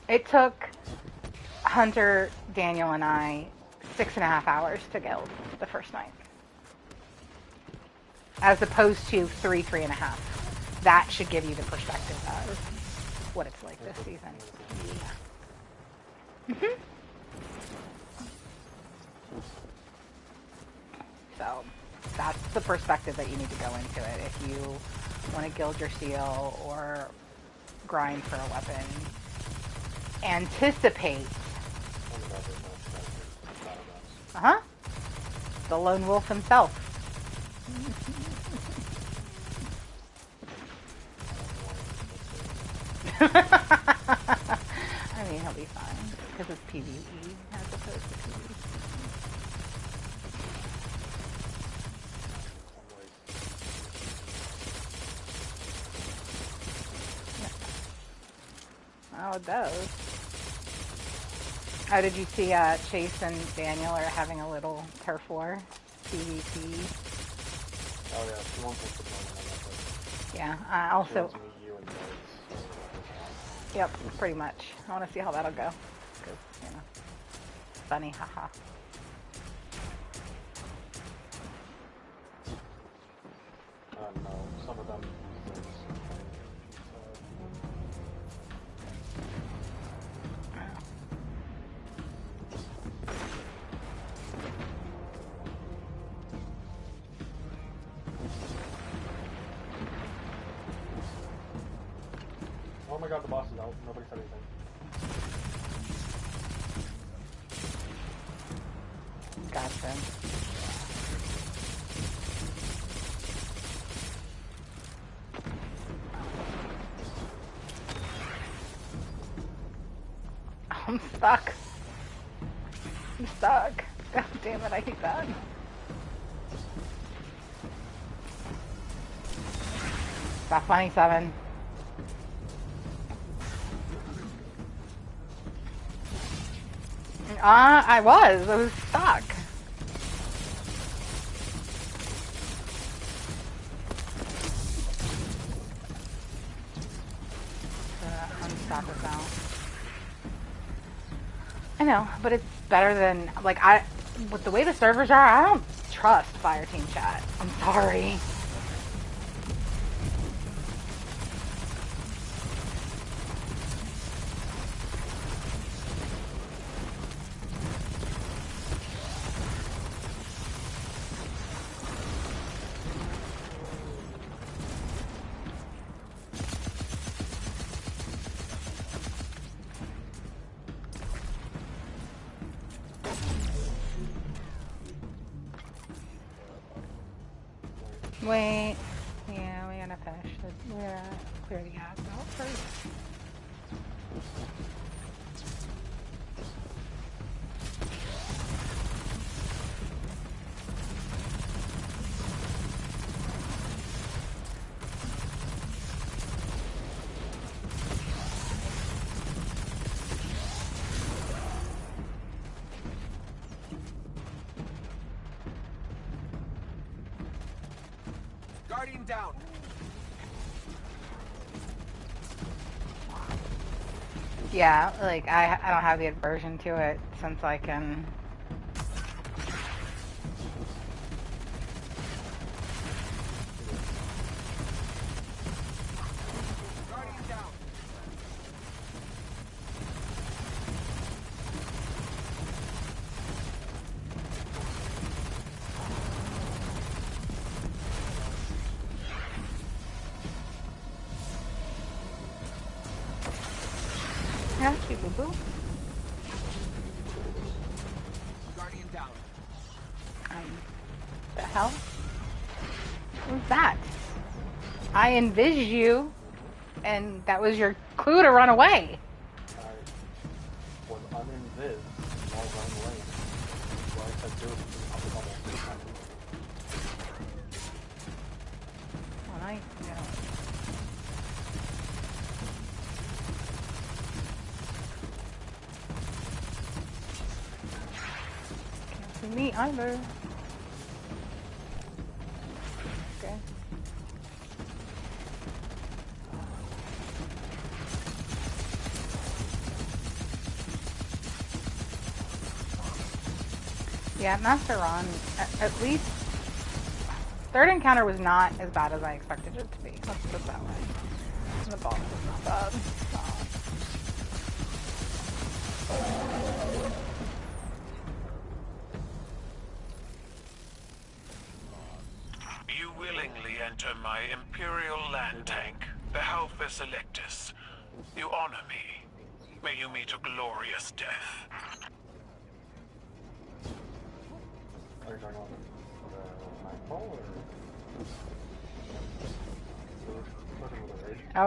[SPEAKER 1] It took Hunter, Daniel, and I 6.5 hours to guild the first night. As opposed to 3.5. That should give you the perspective of what it's like this season. Yeah. So, that's the perspective that you need to go into it. If you want to guild your seal or grind for a weapon, anticipate. The lone wolf himself. I mean, he'll be fine because it's PvE as opposed to PvE. Oh, it does. Oh, did you see Chase and Daniel are having a little turf war? PvP.
[SPEAKER 6] Oh yeah, she wants us to play on that.
[SPEAKER 1] Yeah,
[SPEAKER 6] She
[SPEAKER 1] also,
[SPEAKER 6] wants to meet you and Rose.
[SPEAKER 1] yep, pretty much. I want to see how that'll go. 'Cause, you know, funny, haha.
[SPEAKER 6] No, some of them use this. Oh my god, the boss is out. Nobody said anything.
[SPEAKER 1] Gotcha. I'm stuck. I'm stuck. God damn it, I hate that. Got 27. I was stuck. Unstock us out. I know, but it's better than, like, with the way the servers are, I don't trust Fireteam chat. I'm sorry. Wait. Yeah, we gotta finish the, we gotta clear the ads out first.
[SPEAKER 4] Guardian down.
[SPEAKER 1] Yeah, like, I don't have the aversion to it since I can...
[SPEAKER 4] Guardian down.
[SPEAKER 1] Yeah, cute boo-boo.
[SPEAKER 4] Guardian down.
[SPEAKER 1] The hell? What was that? I envisaged you, and that was your clue to run away.
[SPEAKER 6] I was uninvis while running away. So I said do it up the bubble.
[SPEAKER 1] Well, I, you know. Can't see me either. Okay. Yeah, Master Ron, at least third encounter was not as bad as I expected it to be. Let's put it that way. The boss was not bad.
[SPEAKER 2] You willingly enter my Imperial land tank, the Halphus Electus. You honor me. May you meet a glorious death.
[SPEAKER 6] Are you talking about the Nightfall or?
[SPEAKER 1] I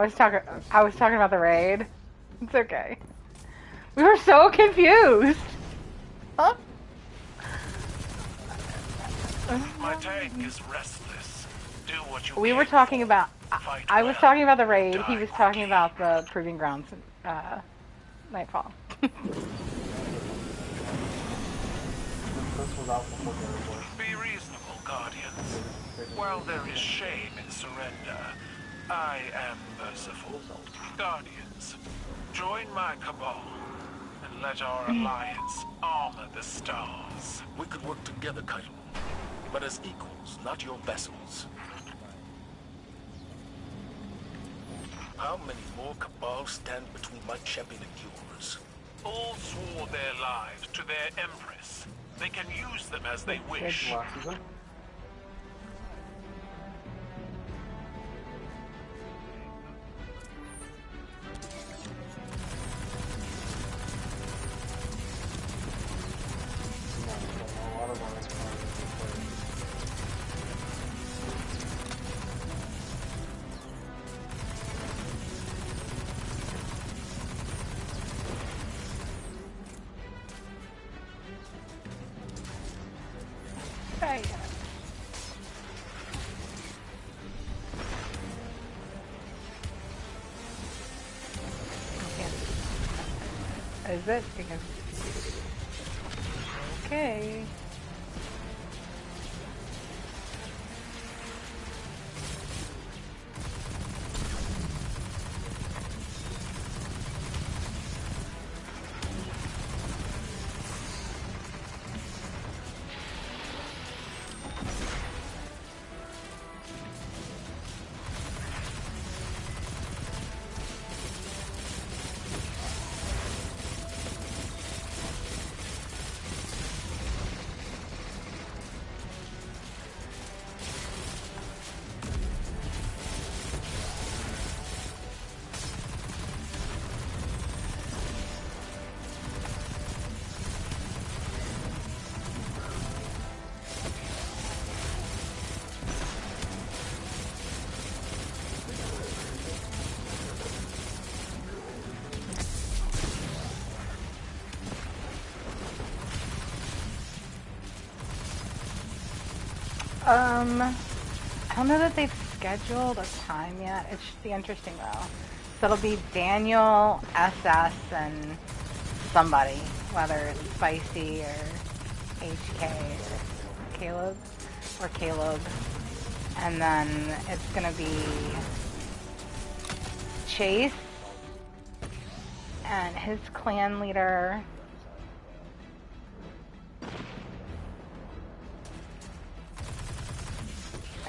[SPEAKER 1] was talking about the raid. It's okay. We were so confused. Huh?
[SPEAKER 2] My tank is restless. Do what you
[SPEAKER 1] We
[SPEAKER 2] can
[SPEAKER 1] were talking about.
[SPEAKER 2] Fight
[SPEAKER 1] I was
[SPEAKER 2] well.
[SPEAKER 1] talking about the raid. He
[SPEAKER 2] Die
[SPEAKER 1] was talking
[SPEAKER 2] quickly.
[SPEAKER 1] about the Proving Grounds. Nightfall.
[SPEAKER 6] This was out before the other one.
[SPEAKER 2] Be reasonable. while there is shame in surrender, I am merciful. Guardians, join my cabal, and let our alliance armor the stars.
[SPEAKER 5] We could work together, Kaito, but as equals, not your vassals. How many more cabals stand between my champion and yours?
[SPEAKER 2] All swore their lives to their empress. They can use them as they wish.
[SPEAKER 6] Last season. A lot of our
[SPEAKER 1] Right. Is it? Because... Okay. I don't know that they've scheduled a time yet. It should be interesting though. So it'll be Daniel, SS, and somebody, whether it's Spicy or HK or Caleb. And then it's gonna be Chase and his clan leader.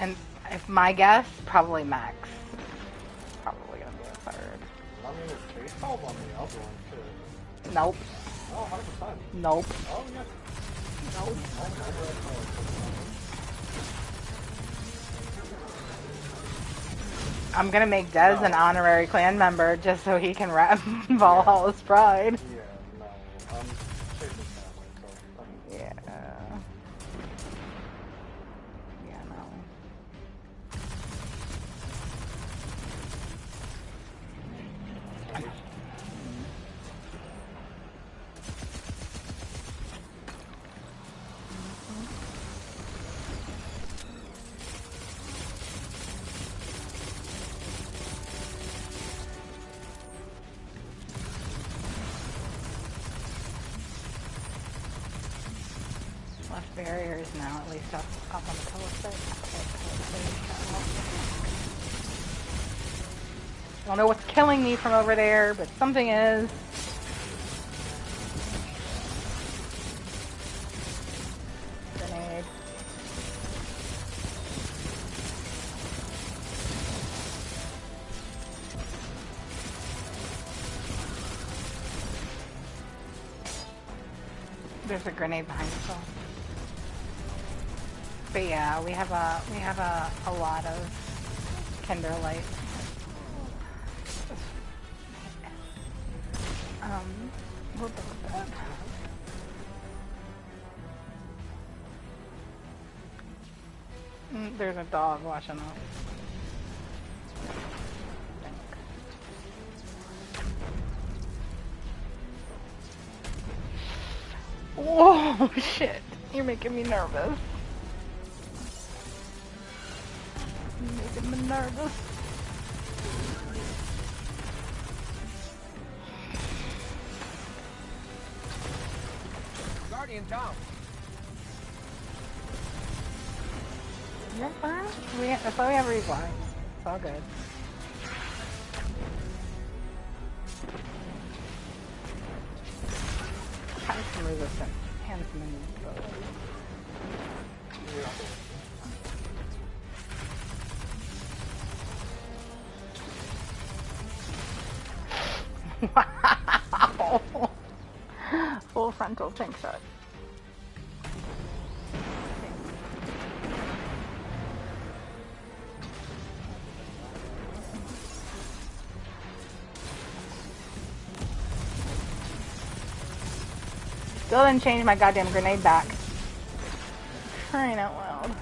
[SPEAKER 1] And if my guess, probably Max. Probably gonna be a third.
[SPEAKER 6] I mean, there's baseballs on the other one too.
[SPEAKER 1] Nope.
[SPEAKER 6] Oh, 100%.
[SPEAKER 1] Nope.
[SPEAKER 6] Oh, yeah.
[SPEAKER 1] Nope. I'm gonna make Dez an honorary clan member just so he can rep Valhalla's Pride.
[SPEAKER 6] Yeah, no. Chase is family, so.
[SPEAKER 1] Yeah. Yeah, no. Less barriers now, at least up on the Palisade. I don't know what's killing me from over there, but something is. Grenade. There's a grenade behind us all. But yeah, we have a lot of Kinder Lights. We'll go with that. There's a dog watching us. Whoa, shit. You're making me nervous. You're making me nervous.
[SPEAKER 4] Guardian down.
[SPEAKER 1] You're fine. That's why we have rewind. It's all good. Have some resistance. And some moves. Wow! Full frontal pink shot. Still didn't change my goddamn grenade back. Crying out loud.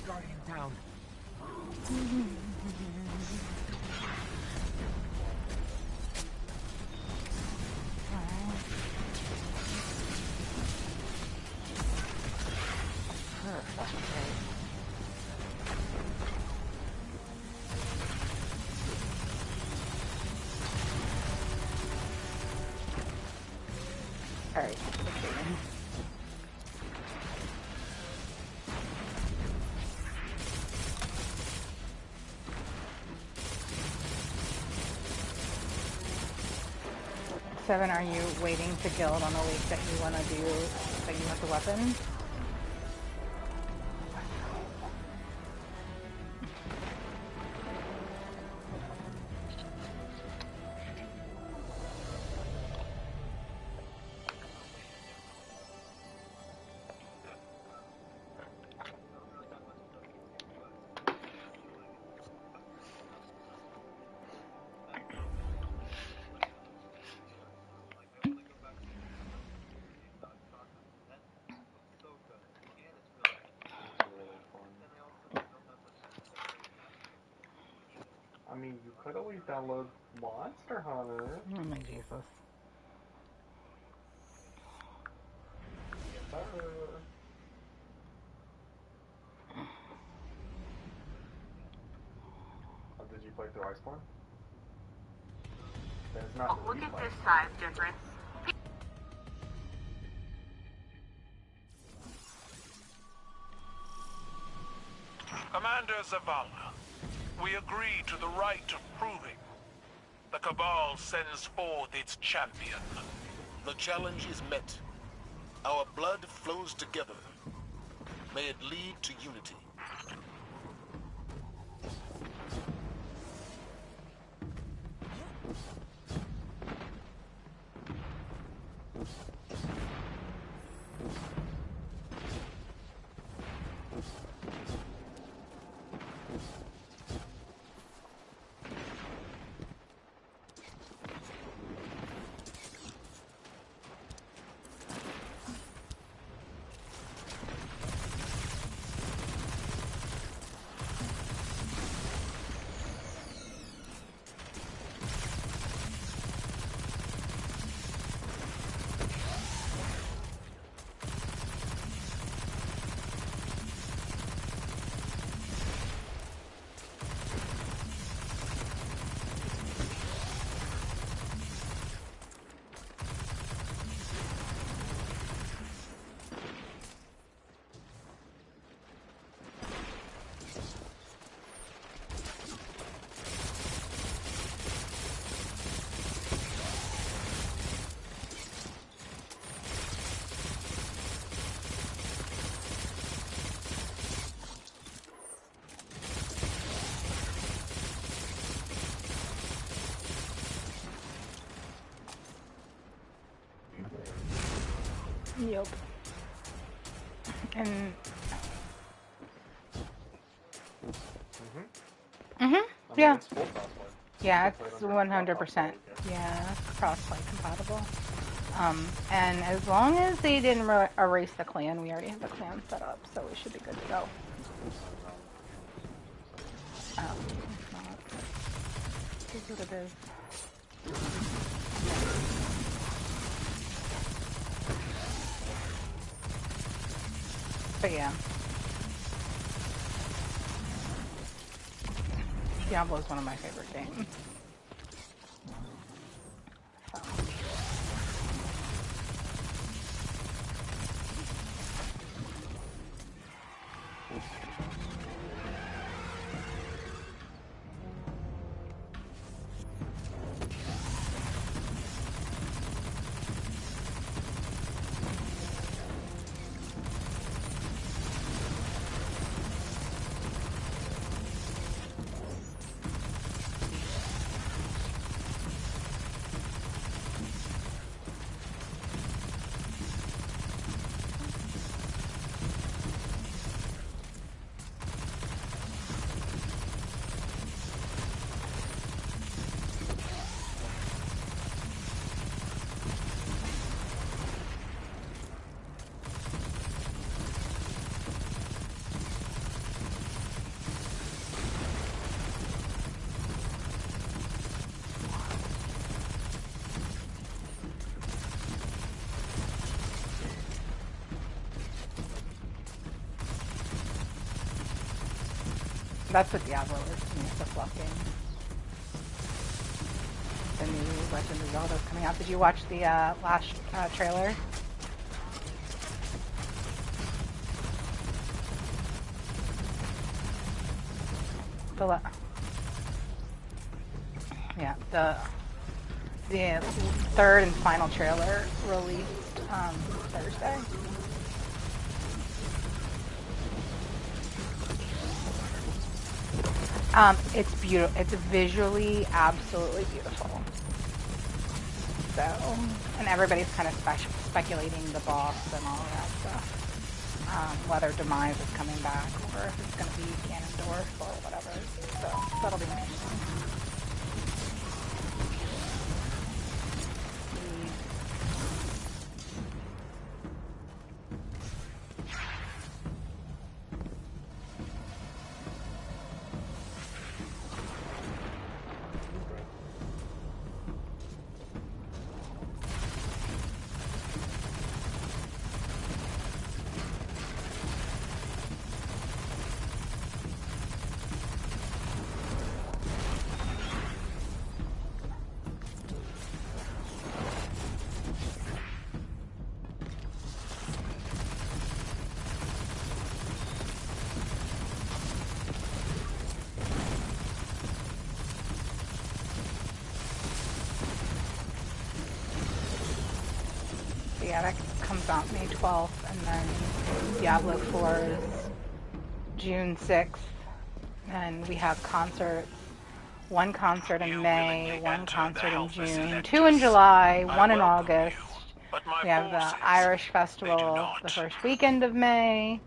[SPEAKER 4] Guardian down.
[SPEAKER 1] Alright. Seven, are you waiting to guild on the week that you want to do, that you want the weapon?
[SPEAKER 6] I mean, you could always download Monster Hunter.
[SPEAKER 1] Oh my Jesus.
[SPEAKER 6] Did you play through Iceborne? It's not
[SPEAKER 11] Oh, look at this size difference.
[SPEAKER 2] Commander Zavala, we agree to the right of proving. The Cabal sends forth its champion.
[SPEAKER 5] The challenge is met. Our blood flows together. May it lead to unity.
[SPEAKER 1] Yep. And yeah. Yeah, it's 100%. Yeah, it's cross-play compatible. And as long as they didn't erase the clan, we already have the clan set up, so we should be good to go. It's not. It is what it is. But yeah. Diablo is one of my favorite games. So. That's what Diablo is to me, it's a fluff game. The new Legend of Zelda is coming out. Did you watch the last trailer? The third and final trailer released Thursday. It's beautiful. It's visually absolutely beautiful. So, and everybody's kind of speculating the boss and all of that stuff. Whether Demise is coming back or if it's going to be Ganondorf or whatever. So, that'll be interesting. Yeah, that comes out May 12th, and then Diablo 4 is June 6th, and we have concerts. One concert in May, one concert in June, 2 in July, 1 in August. We have the Irish Festival the first weekend of May.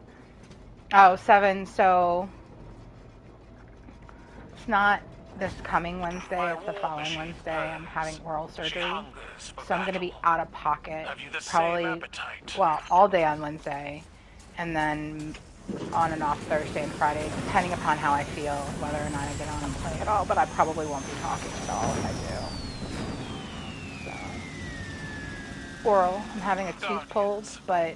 [SPEAKER 1] Oh, 7, so it's not this coming Wednesday, it's the following Wednesday. I'm having oral surgery, so I'm going to be out of pocket probably, well, all day on Wednesday, and then on and off Thursday and Friday, depending upon how I feel, whether or not I get on and play at all, but I probably won't be talking at all if I do. So. Oral, I'm having a tooth pulled, but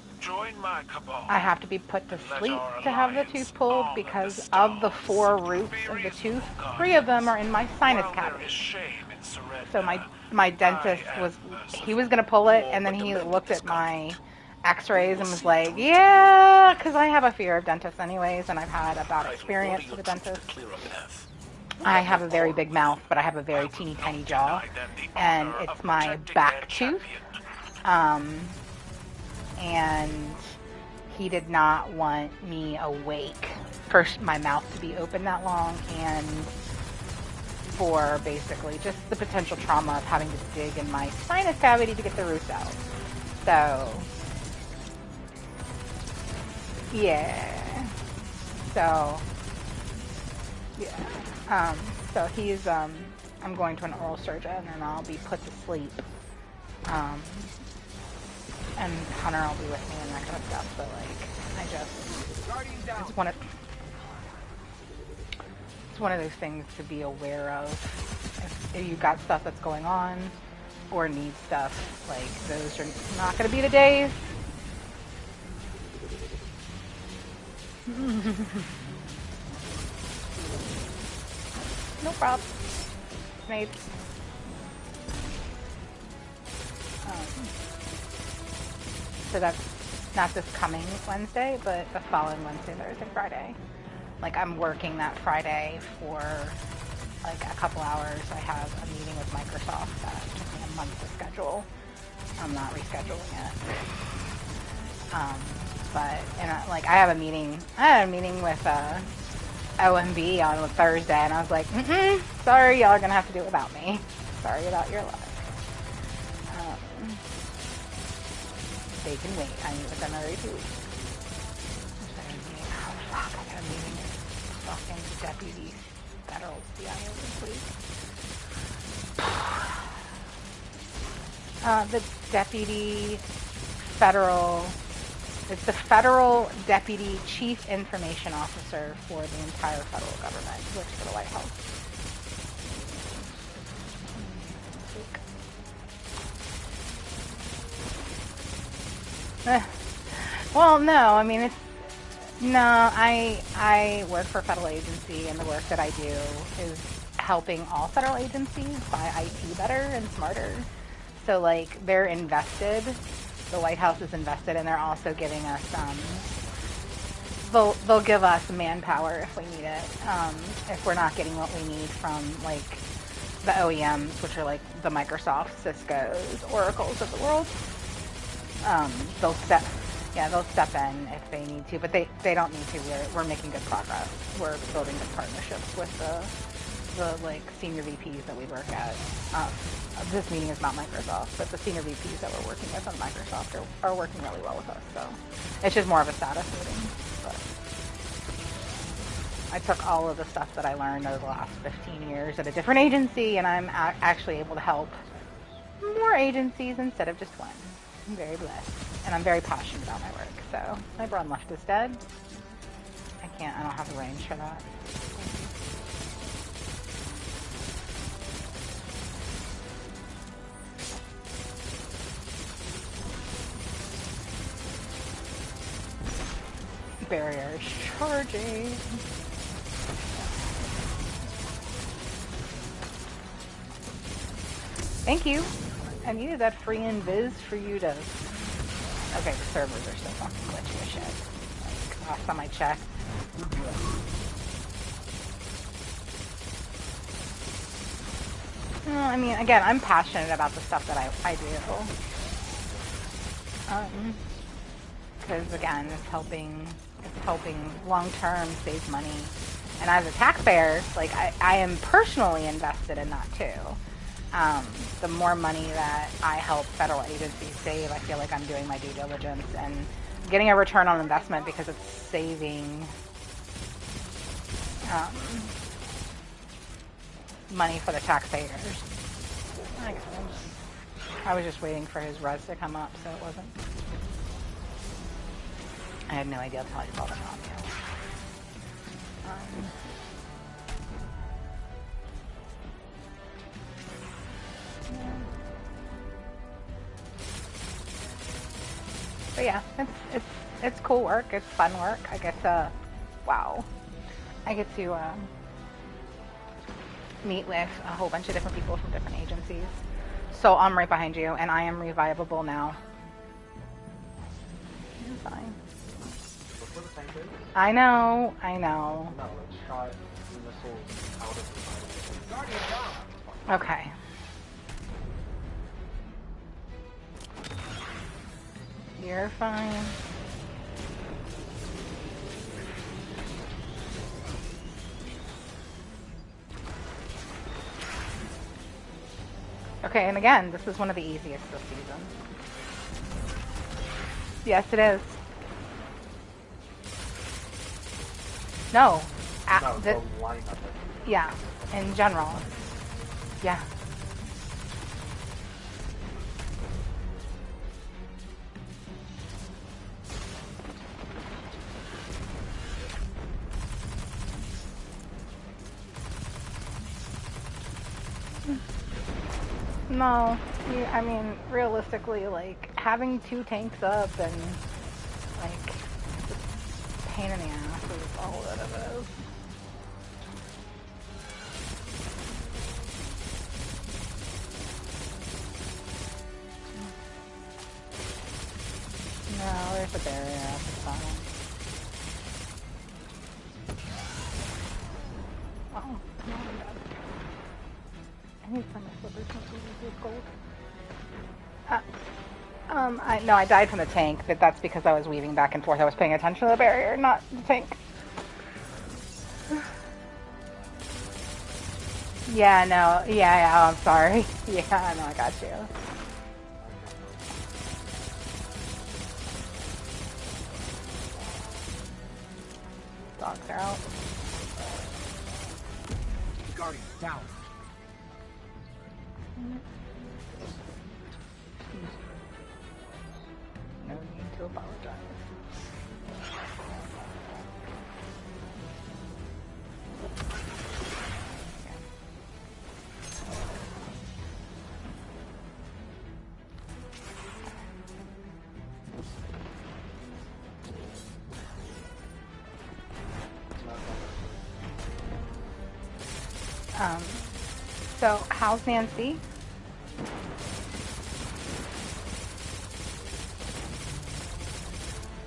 [SPEAKER 1] I have to be put to sleep to have the tooth pulled because of the 4 roots of the tooth, 3 of them are in my sinus cavity. So my dentist he was going to pull it, and then he looked at my x-rays and was like, yeah, because I have a fear of dentists anyways, and I've had a bad experience with a dentist. I have a very big mouth, but I have a very teeny tiny jaw, and it's my back tooth. And he did not want me awake for my mouth to be open that long, and for basically just the potential trauma of having to dig in my sinus cavity to get the roots out. So, yeah. So, yeah. So he's, I'm going to an oral surgeon, and I'll be put to sleep. And Hunter will be with me and that kind of stuff, but like, it's one of those things to be aware of. If you've got stuff that's going on or need stuff, like, those are not going to be the days. No problem. Snakes. So that's not this coming Wednesday, but the following Wednesday, Thursday, Friday. Like, I'm working that Friday for like a couple hours. I have a meeting with Microsoft that took me a month to schedule. I'm not rescheduling it. But I had a meeting with OMB on Thursday, and I was like, sorry, y'all are gonna have to do it without me. Sorry about your luck. They can wait. I meet with them every 2 weeks. Oh fuck, I got a meeting with fucking deputy federal CIO this week. The deputy federal, it's the federal deputy chief information officer for the entire federal government. He works for the White House. Well, no, I mean, I work for a federal agency, and the work that I do is helping all federal agencies buy IT better and smarter. So, like, they're invested, the White House is invested, and they're also giving us, they'll give us manpower if we need it, if we're not getting what we need from, like, the OEMs, which are, like, the Microsoft, Cisco's, Oracles of the world. They'll step in if they need to, but they don't need to. We're making good progress. We're building good partnerships with the like senior VPs that we work at. This meeting is not Microsoft, but the senior VPs that we're working with on Microsoft are working really well with us. So it's just more of a status meeting. But I took all of the stuff that I learned over the last 15 years at a different agency, and I'm actually able to help more agencies instead of just one. I'm very blessed, and I'm very passionate about my work. So my brawn left is dead. I don't have the range for that. Barrier is charging. Thank you. I needed that free invis for you to... Okay, the servers are still fucking glitchy as shit. Like, last time I checked. Well, I mean, again, I'm passionate about the stuff that I do. Because, again, it's helping long-term save money. And as a taxpayer, like, I am personally invested in that, too. The more money that I help federal agencies save, I feel like I'm doing my due diligence and getting a return on investment because it's saving money for the taxpayers. I was just waiting for his res to come up, so it wasn't. I had no idea until I saw the audio. But yeah, it's cool work. It's fun work. I get to, wow, I get to meet with a whole bunch of different people from different agencies. So I'm right behind you, and I am revivable now. You're fine.
[SPEAKER 6] Before the tank is,
[SPEAKER 1] I know.
[SPEAKER 6] no, let's shot missiles out of the side.
[SPEAKER 4] Guardian down.
[SPEAKER 1] Okay. You're fine. Okay, and again, this is one of the easiest this season. Yes, it is. No.
[SPEAKER 6] No, the lineup.
[SPEAKER 1] Yeah, in general. Yeah. No, I mean, realistically, like, having 2 tanks up and, like, it's a pain in the ass. Oh, that it is. No, there's a barrier at the bottom. Oh, no, I'm dead. I need some of my slippers, not to use gold. I died from the tank, but that's because I was weaving back and forth. I was paying attention to the barrier, not the tank. Yeah, no, yeah, I'm sorry. Yeah, no, I got you. Dogs are out.
[SPEAKER 4] Guardian, down.
[SPEAKER 1] No need to apologize. So how's Nancy?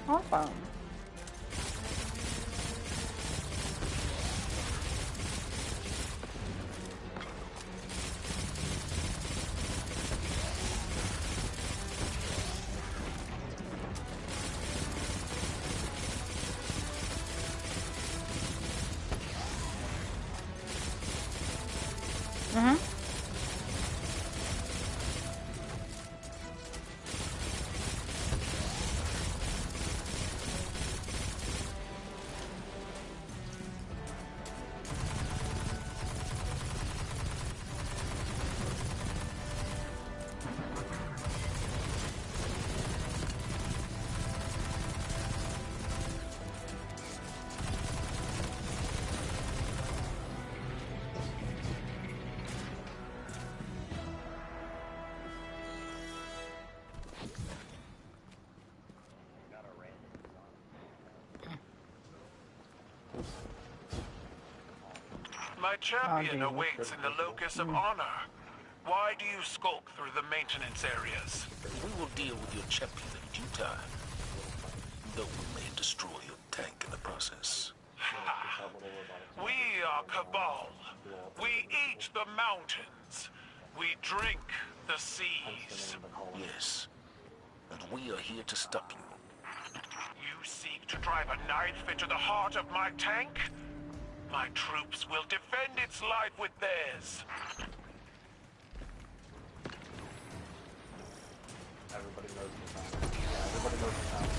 [SPEAKER 1] Awesome. Mm-hmm.
[SPEAKER 2] My champion
[SPEAKER 1] Jesus.
[SPEAKER 2] awaits in the locus of honor. Why do you skulk through the maintenance areas?
[SPEAKER 5] We will deal with your champion in due time. Though we may destroy your tank in the process.
[SPEAKER 2] We are Cabal. We eat the mountains. We drink the seas.
[SPEAKER 5] Yes. And we are here to stop you.
[SPEAKER 2] You seek to drive a knife into the heart of my tank? My troops will defend its life with theirs.
[SPEAKER 6] Everybody knows the sound. Yeah, everybody knows the sound.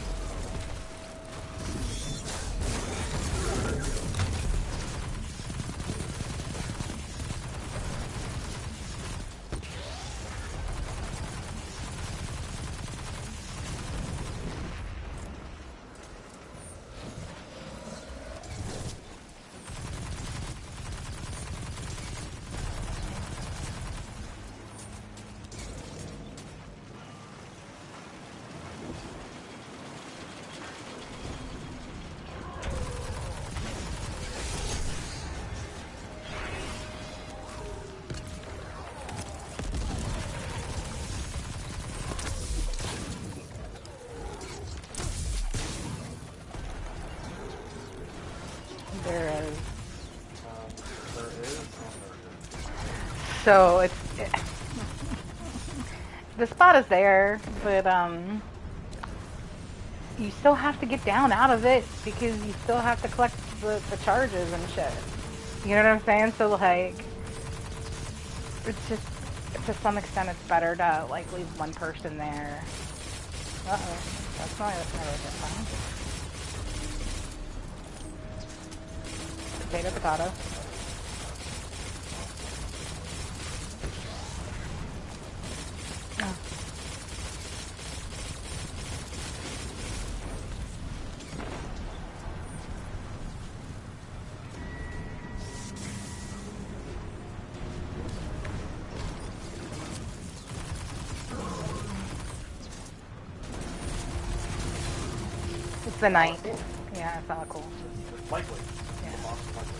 [SPEAKER 1] There is.
[SPEAKER 6] There is.
[SPEAKER 1] So the spot is there, but you still have to get down out of it because you still have to collect the charges and shit. You know what I'm saying? So like, it's just to some extent it's better to like leave one person there. That's never good fun. Potato, potato. Oh. It's the night. Yeah, it's not cool.
[SPEAKER 6] Likely.
[SPEAKER 1] Yeah.
[SPEAKER 6] The boss is likely.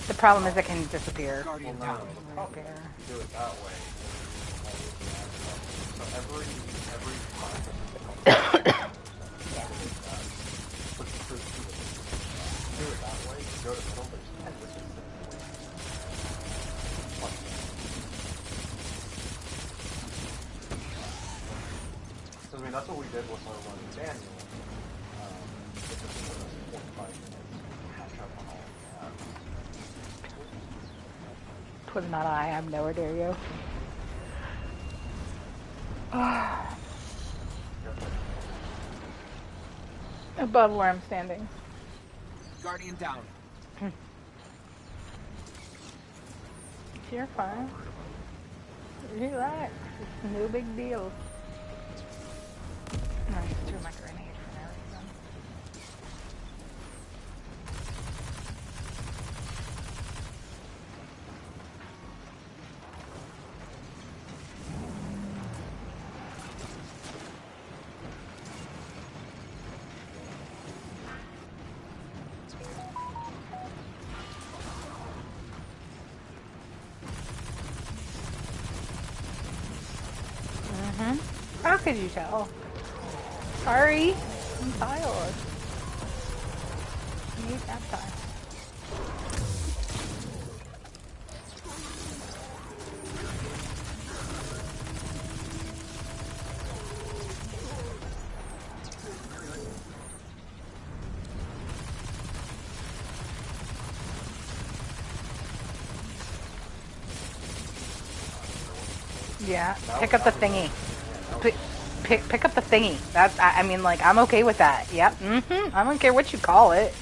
[SPEAKER 1] The problem is it can disappear.
[SPEAKER 4] Guardian
[SPEAKER 6] Well, no,
[SPEAKER 4] down.
[SPEAKER 6] the problem is if you do it that way, so every time but do it that way, you go to middle, there's 10 distance. So I mean that's what we did with our run with Daniel. It just took us 45 minutes to catch up on all of that.
[SPEAKER 1] Twas not I, I'm nowhere near you. Above where I'm standing.
[SPEAKER 4] Guardian down.
[SPEAKER 1] You're fine. Relax. It's no big deal. I just threw my grenade for no reason. How could you tell? Sorry, I'm tired. I ate that time. Yeah, pick up the thingy. Pick up the thingy. That's, I mean, like, I'm okay with that. Yep, I don't care what you call it.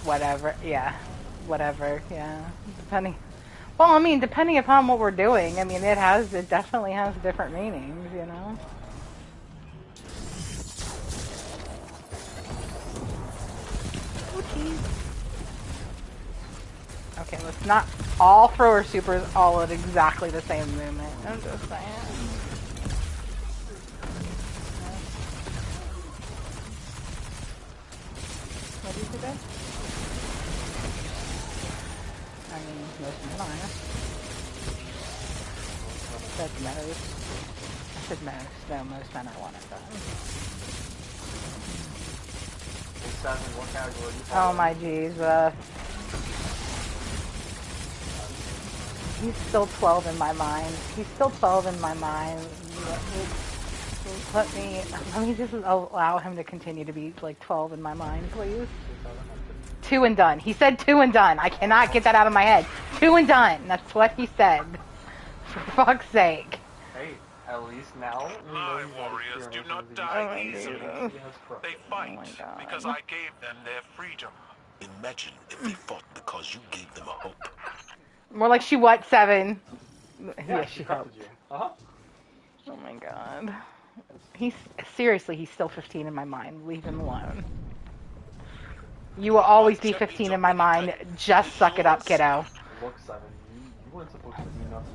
[SPEAKER 1] Whatever, yeah. Whatever, yeah. Depending. Well, I mean, depending upon what we're doing, I mean, it definitely has different meanings, you know? Okay, let's not all thrower supers all at exactly the same movement. I'm just saying. What do you do then? I mean, most men are. Said most. I said most. No, most men are one of them.
[SPEAKER 6] What category do you
[SPEAKER 1] Oh my jeez, he's still 12 in my mind. He's still 12 in my mind. Let me just allow him to continue to be like 12 in my mind, please. 2 and done. He said 2 and done. I cannot get that out of my head. 2 and done. That's what he said. For fuck's sake.
[SPEAKER 6] Hey, at least now we know
[SPEAKER 2] My
[SPEAKER 6] he's not
[SPEAKER 2] warriors do
[SPEAKER 6] experiencing
[SPEAKER 2] not
[SPEAKER 6] these
[SPEAKER 2] die
[SPEAKER 6] things.
[SPEAKER 2] easily.
[SPEAKER 6] He has corruption.
[SPEAKER 2] They fight because I gave them their freedom.
[SPEAKER 5] Imagine if they fought because you gave them a hope.
[SPEAKER 1] More like she what, 7?
[SPEAKER 6] Yeah,
[SPEAKER 1] she
[SPEAKER 6] corrupted
[SPEAKER 1] hoped.
[SPEAKER 6] you. Uh-huh.
[SPEAKER 1] Oh my god. Seriously, he's still 15 in my mind. Leave him alone. You will always be 15 in my mind. Just suck it up, kiddo.
[SPEAKER 6] Look, 7, you weren't supposed to do nothing.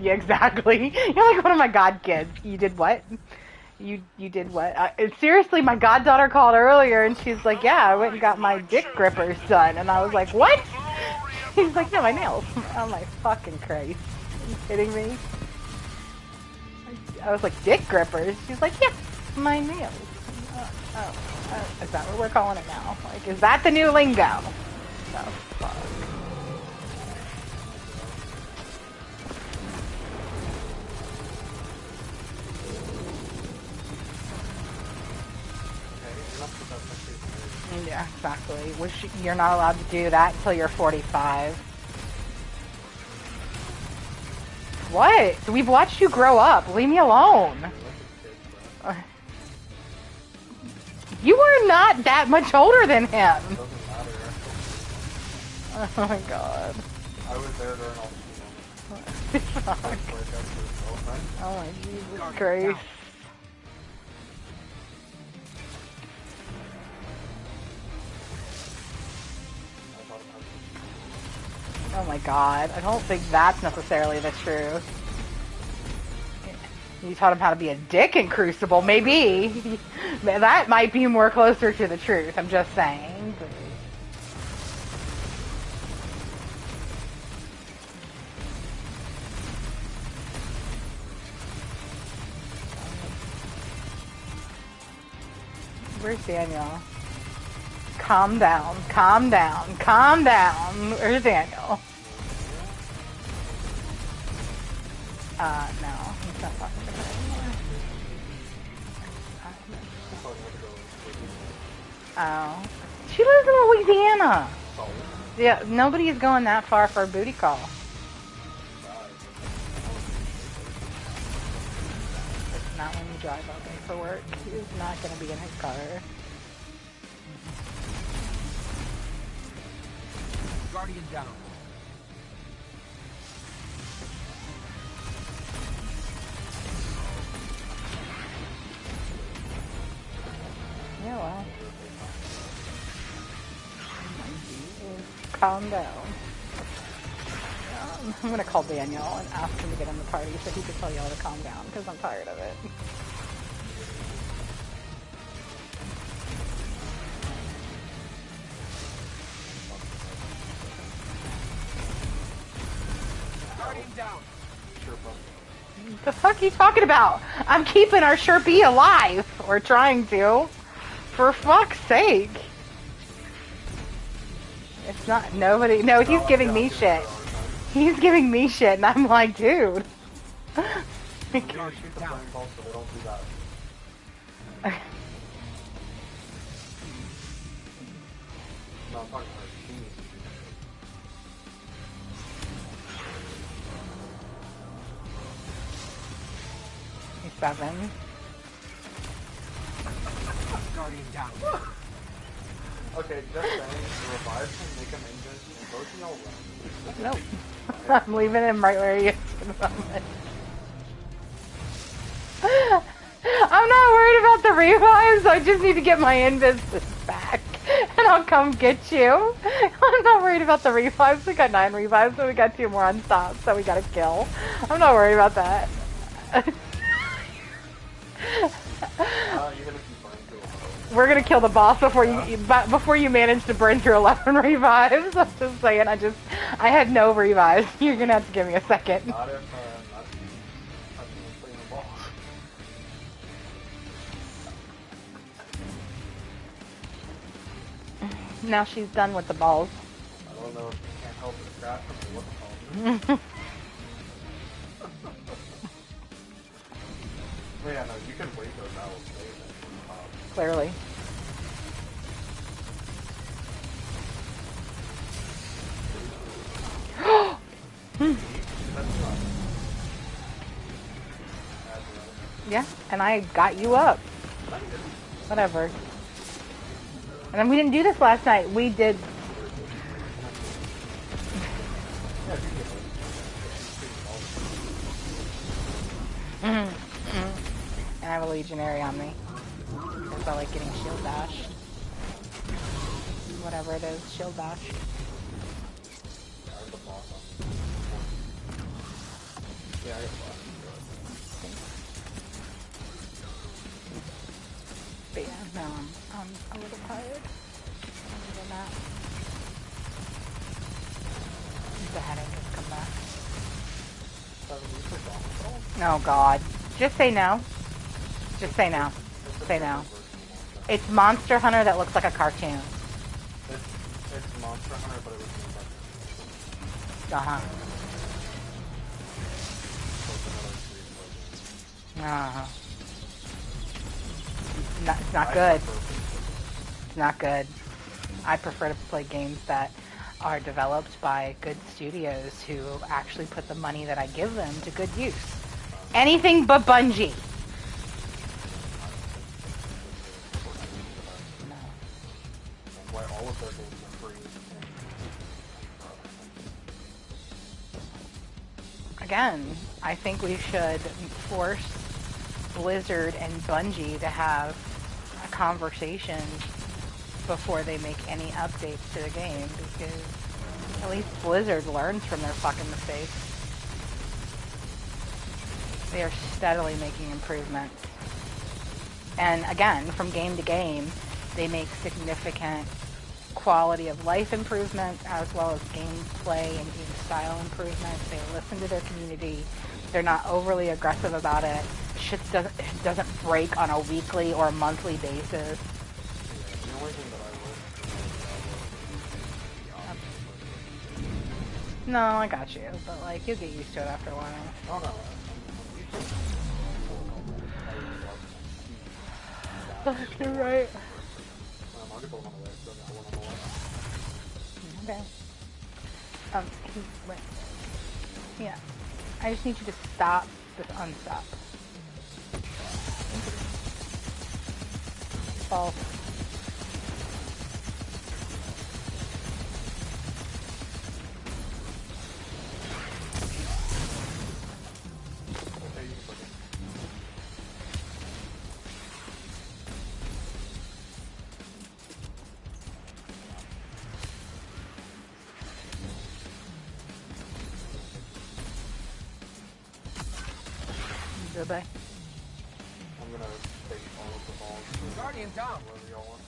[SPEAKER 1] Yeah, exactly. You're like one of my god kids. You did what? You did what? Seriously, my goddaughter called earlier and she's like, yeah, I went and got my dick grippers done. And I was like, what? He's like, no, my nails. Oh my fucking Christ. Are you kidding me? I was like, dick grippers? She's like, yeah, my nails. Is that what we're calling it now? Like, is that the new lingo? Oh, fuck. Yeah, exactly. You're not allowed to do that until you're 45. What? We've watched you grow up. Leave me alone. You were not that much older than him. Oh my god.
[SPEAKER 6] I was there during all the
[SPEAKER 1] Fuck. Oh my Jesus Christ. Oh my god, I don't think that's necessarily the truth. You taught him how to be a dick in Crucible, maybe. That might be more closer to the truth, I'm just saying. Where's Daniel? Calm down, calm down, calm down. Where's Daniel? No, he's not talking to her anymore. Oh. She lives in Louisiana. Yeah, nobody is going that far for a booty call. It's not when you drive up in for work. He is not going to be in his car.
[SPEAKER 4] Guardian down.
[SPEAKER 1] Yeah, well. Calm down. I'm gonna call Daniel and ask him to get in the party so he can tell y'all to calm down, because I'm tired of it.
[SPEAKER 4] Guardian down.
[SPEAKER 1] The fuck are you talking about? I'm keeping our Sherpie alive. Or trying to. For fuck's sake. It's not nobody. No, he's giving me shit. He's giving me shit, and I'm like, dude. He's 7.
[SPEAKER 4] Guardian down.
[SPEAKER 6] Okay, just saying, the revive can make him injured, and both of y'all run.
[SPEAKER 1] Nope. I'm leaving him right where he is for the moment. I'm not worried about the revives, I just need to get my invis back. And I'll come get you. I'm not worried about the revives. We got 9 revives, and we got 2 more unstopped, so we gotta kill. I'm not worried about that. We're gonna kill the boss before you manage to burn through 11 revives. I'm just saying, I had no revives. You're gonna have to give me a second.
[SPEAKER 6] Not if, not playing the boss.
[SPEAKER 1] Now she's done with the balls.
[SPEAKER 6] I don't know if you can't help but scratch them or what's called. Well, yeah, no, you can wait those out.
[SPEAKER 1] Clearly. Yeah, and I got you up. Whatever. And then we didn't do this last night. We did. And I have a legionary on me. Because I like getting shield dashed. Whatever it is, shield dash.
[SPEAKER 6] Yeah, I got
[SPEAKER 1] But yeah, no, I'm a little tired. Other than that, the headache has come back. Oh God. Just say no. Just say no. Say no. It's Monster Hunter that looks like a cartoon.
[SPEAKER 6] It's Monster Hunter, but it was
[SPEAKER 1] Uh-huh. Uh-huh. It's not good. It's not good. I prefer to play games that are developed by good studios who actually put the money that I give them to good use. Anything but Bungie.
[SPEAKER 6] Why all of their games are free.
[SPEAKER 1] again, I think we should force Blizzard and Bungie to have a conversation before they make any updates to the game, because at least Blizzard learns from their fucking mistakes. They are steadily making improvements. And again, from game to game, they make significant quality of life improvements as well as gameplay and game style improvements. They listen to their community. They're not overly aggressive about it. Shit doesn't break on a weekly or monthly basis.
[SPEAKER 6] The only thing that
[SPEAKER 1] No, I got you, but like you'll get used to it after a while.
[SPEAKER 6] Oh no.
[SPEAKER 1] Fuck, you're right.
[SPEAKER 6] I'll get the one on the right, so I got one on the left.
[SPEAKER 1] Okay. Wait. Yeah. I just need you to stop this unstop. Fall.
[SPEAKER 6] Okay, you can click it.
[SPEAKER 1] Goodbye.
[SPEAKER 6] I'm gonna take all of the balls.
[SPEAKER 4] Guardian down.
[SPEAKER 6] Whoever y'all want to.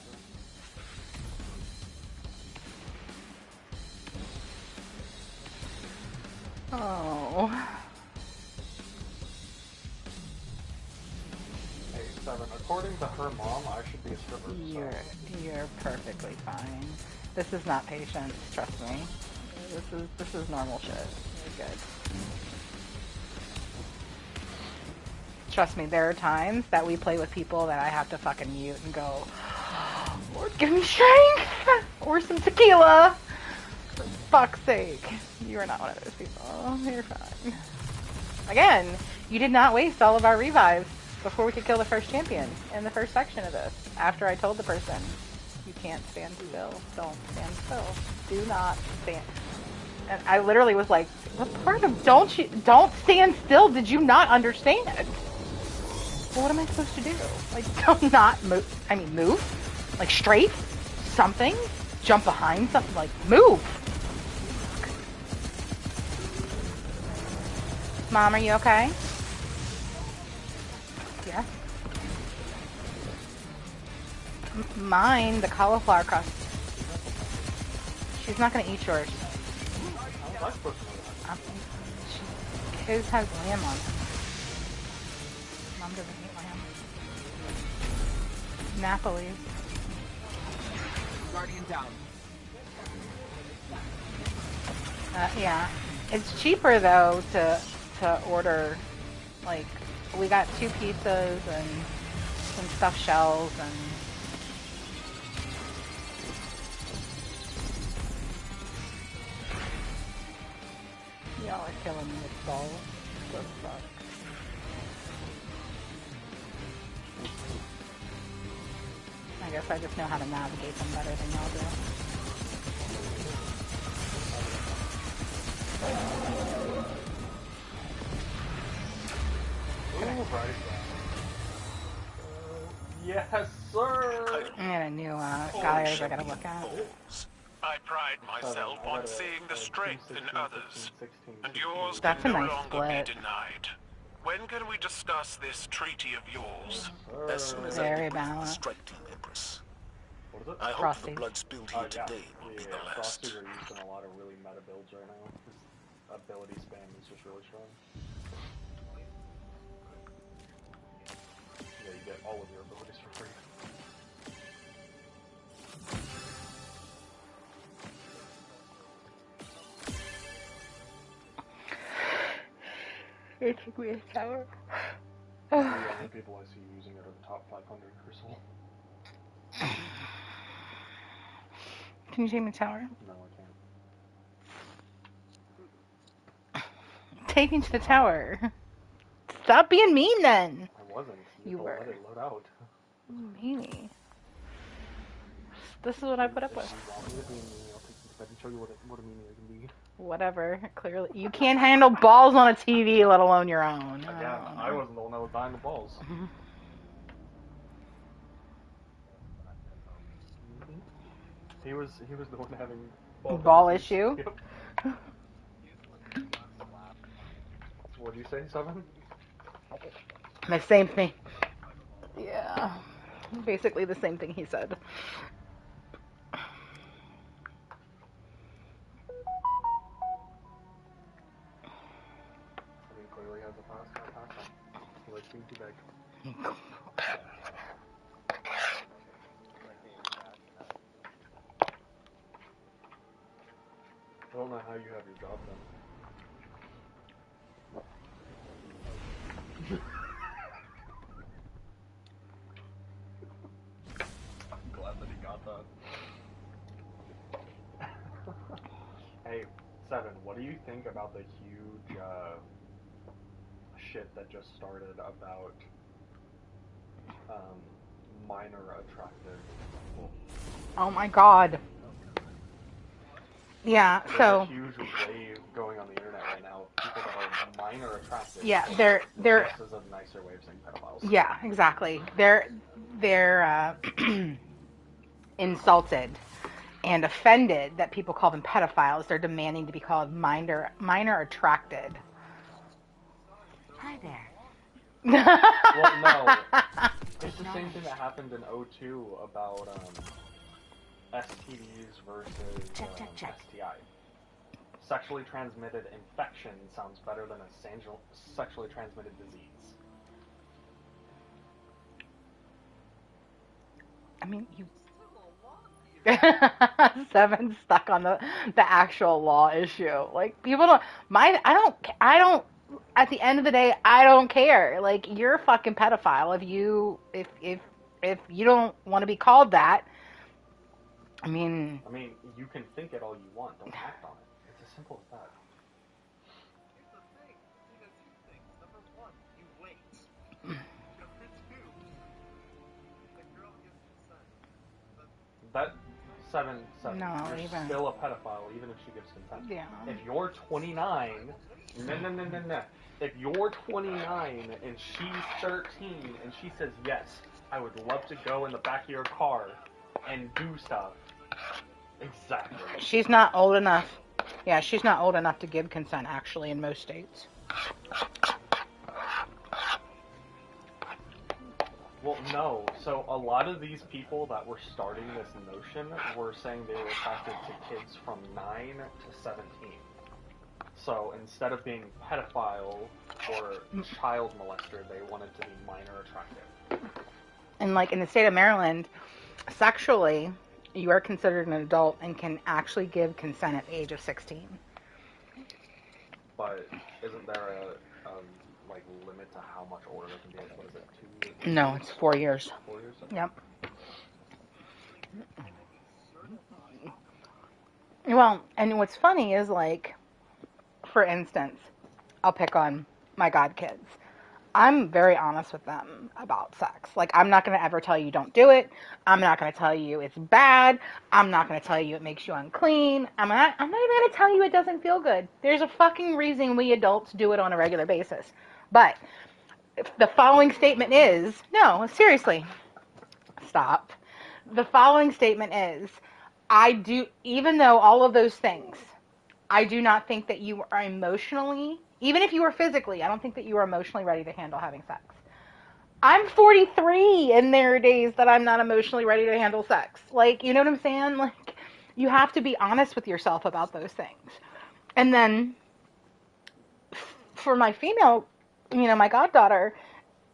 [SPEAKER 1] Oh.
[SPEAKER 6] Hey, Seven, according to her mom, I should be a stripper.
[SPEAKER 1] You're perfectly fine. This is not patience, trust me. This is normal shit. You're good. Trust me, there are times that we play with people that I have to fucking mute and go, Lord, give me strength! Or some tequila! For fuck's sake. You are not one of those people. You're fine. Again, you did not waste all of our revives before we could kill the first champion in the first section of this. After I told the person, you can't stand still. Don't stand still. Do not stand. And I literally was like, what part of don't stand still did you not understand? Well, what am I supposed to do? Like, don't not move. I mean, move? Like, straight? Something? Jump behind something? Like, move! Mom, are you okay? Yeah. Mine, the cauliflower crust. She's not gonna eat yours. His has lamb on it. Mom doesn't eat lamb. Napoli.
[SPEAKER 4] Guardian down.
[SPEAKER 1] Yeah. It's cheaper though to order, like, we got 2 pizzas and some stuffed shells and y'all are killing me with balls. What the fuck? I guess I just know how to navigate them better than y'all do.
[SPEAKER 6] Yes, sir!
[SPEAKER 1] I got a new guys I gotta look at.
[SPEAKER 2] I pride myself on seeing the strength in others, and yours
[SPEAKER 1] That's
[SPEAKER 2] can
[SPEAKER 1] a
[SPEAKER 2] no
[SPEAKER 1] nice
[SPEAKER 2] longer be
[SPEAKER 1] split.
[SPEAKER 2] denied. When can we discuss this treaty of yours?
[SPEAKER 5] As soon as I
[SPEAKER 1] Very
[SPEAKER 5] debrief the
[SPEAKER 1] balanced.
[SPEAKER 5] strike team, Empress.
[SPEAKER 6] What is it?
[SPEAKER 5] I hope
[SPEAKER 1] Frosty.
[SPEAKER 5] the blood spilled here today will be the last.
[SPEAKER 6] Frosties are used in a lot of really meta builds right now. His ability spam is just really strong. Yeah, you get all of your abilities for free.
[SPEAKER 1] It took me a tower.
[SPEAKER 6] The only people I see using it are the top 500 Crystal.
[SPEAKER 1] Can you take me to the tower?
[SPEAKER 6] No, I can't.
[SPEAKER 1] Take me to the tower. Stop being mean then.
[SPEAKER 6] I wasn't.
[SPEAKER 1] You were.
[SPEAKER 6] Let it load out.
[SPEAKER 1] Meanie. This is what I put up with.
[SPEAKER 6] If you want me to be mean, I'll take you to I can show you what a meanie can be.
[SPEAKER 1] Whatever. Clearly, you can't handle balls on a TV, let alone your own.
[SPEAKER 6] Again, I wasn't the one that was dying the balls. He was the one having
[SPEAKER 1] Ball issue.
[SPEAKER 6] Yep. What did you say, Seven?
[SPEAKER 1] The same thing. Yeah. Basically the same thing he said.
[SPEAKER 6] I mean, clearly has a pass on. He likes being too big. I don't know how you have your job done. I'm glad that he got that. Hey, Seven, what do you think about the huge shit that just started about minor attractive people?
[SPEAKER 1] Oh my god. Yeah,
[SPEAKER 6] There's
[SPEAKER 1] so
[SPEAKER 6] a huge wave going on the internet right now of people that are minor attractive.
[SPEAKER 1] yeah, they're
[SPEAKER 6] This is a nicer way of saying pedophiles.
[SPEAKER 1] yeah, exactly. They're insulted and offended that people call them pedophiles. They're demanding to be called minor attracted.
[SPEAKER 7] Hi there.
[SPEAKER 6] Well, no. It's the same thing that happened in 02 about STDs versus
[SPEAKER 7] Check.
[SPEAKER 6] STI. Sexually transmitted infection sounds better than a sexually transmitted disease.
[SPEAKER 1] I mean, you. Seven stuck on the actual law issue. Like people don't. I don't. At the end of the day, I don't care. Like you're a fucking pedophile if you don't want to be called that. I mean,
[SPEAKER 6] you can think it all you want. Don't act on it. It's as simple as that.
[SPEAKER 11] Here's the thing. He does two things. Number one, you wait. Number two, the girl gives consent.
[SPEAKER 6] That seven.
[SPEAKER 1] No,
[SPEAKER 6] you're
[SPEAKER 1] even.
[SPEAKER 6] still a pedophile, even if she gives consent.
[SPEAKER 1] Yeah.
[SPEAKER 6] If you're 29, no. If you're 29 and she's 13 and she says yes, I would love to go in the back of your car and do stuff. Exactly.
[SPEAKER 1] She's not old enough. Yeah, she's not old enough to give consent, actually, in most states.
[SPEAKER 6] Well, no. So a lot of these people that were starting this notion were saying they were attracted to kids from 9 to 17. So instead of being pedophile or child molester, they wanted to be minor attractive.
[SPEAKER 1] And like in the state of Maryland, sexually, you are considered an adult and can actually give consent at the age of 16.
[SPEAKER 6] But isn't there a limit to how much older they can be? What is it, 2 years?
[SPEAKER 1] No, it's 4 years.
[SPEAKER 6] 4 years?
[SPEAKER 1] Yep. Well, and what's funny is like, for instance, I'll pick on my godkids. I'm very honest with them about sex. Like, I'm not going to ever tell you don't do it. I'm not going to tell you it's bad. I'm not going to tell you it makes you unclean. I'm not even going to tell you it doesn't feel good. There's a fucking reason we adults do it on a regular basis. But the following statement is, no, seriously, stop. The following statement is, even though all of those things, I do not think that you are emotionally, even if you are physically, I don't think that you are emotionally ready to handle having sex. I'm 43 and there are days that I'm not emotionally ready to handle sex. Like, you know what I'm saying? Like, you have to be honest with yourself about those things. And then for my female, my goddaughter,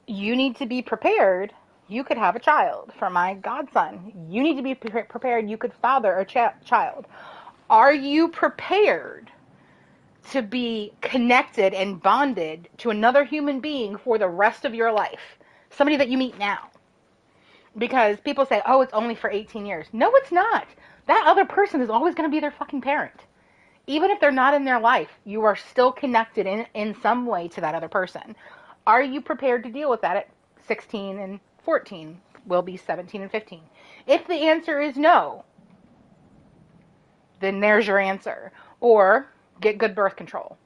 [SPEAKER 1] you need to be prepared. You could have a child. For my godson, you need to be prepared. You could father a child. Are you prepared to be connected and bonded to another human being for the rest of your life? Somebody that you meet now. Because people say, oh, it's only for 18 years. No, it's not. That other person is always going to be their fucking parent. Even if they're not in their life, you are still connected in some way to that other person. Are you prepared to deal with that at 16 and 14? Will be 17 and 15. If the answer is no, then there's your answer. Or get good birth control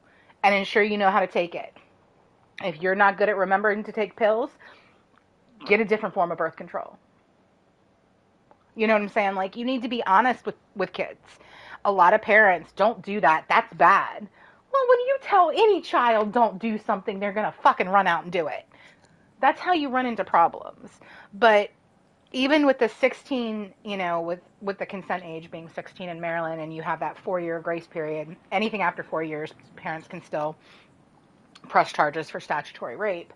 [SPEAKER 1] and ensure you know how to take it. If you're not good at remembering to take pills, get a different form of birth control. You know what I'm saying? Like, you need to be honest with kids. A lot of parents don't do that. That's bad. Well, when you tell any child don't do something, they're going to fucking run out and do it. That's how you run into problems. But even with the 16, you know, with the consent age being 16 in Maryland, and you have that 4-year grace period, anything after 4 years, parents can still press charges for statutory rape.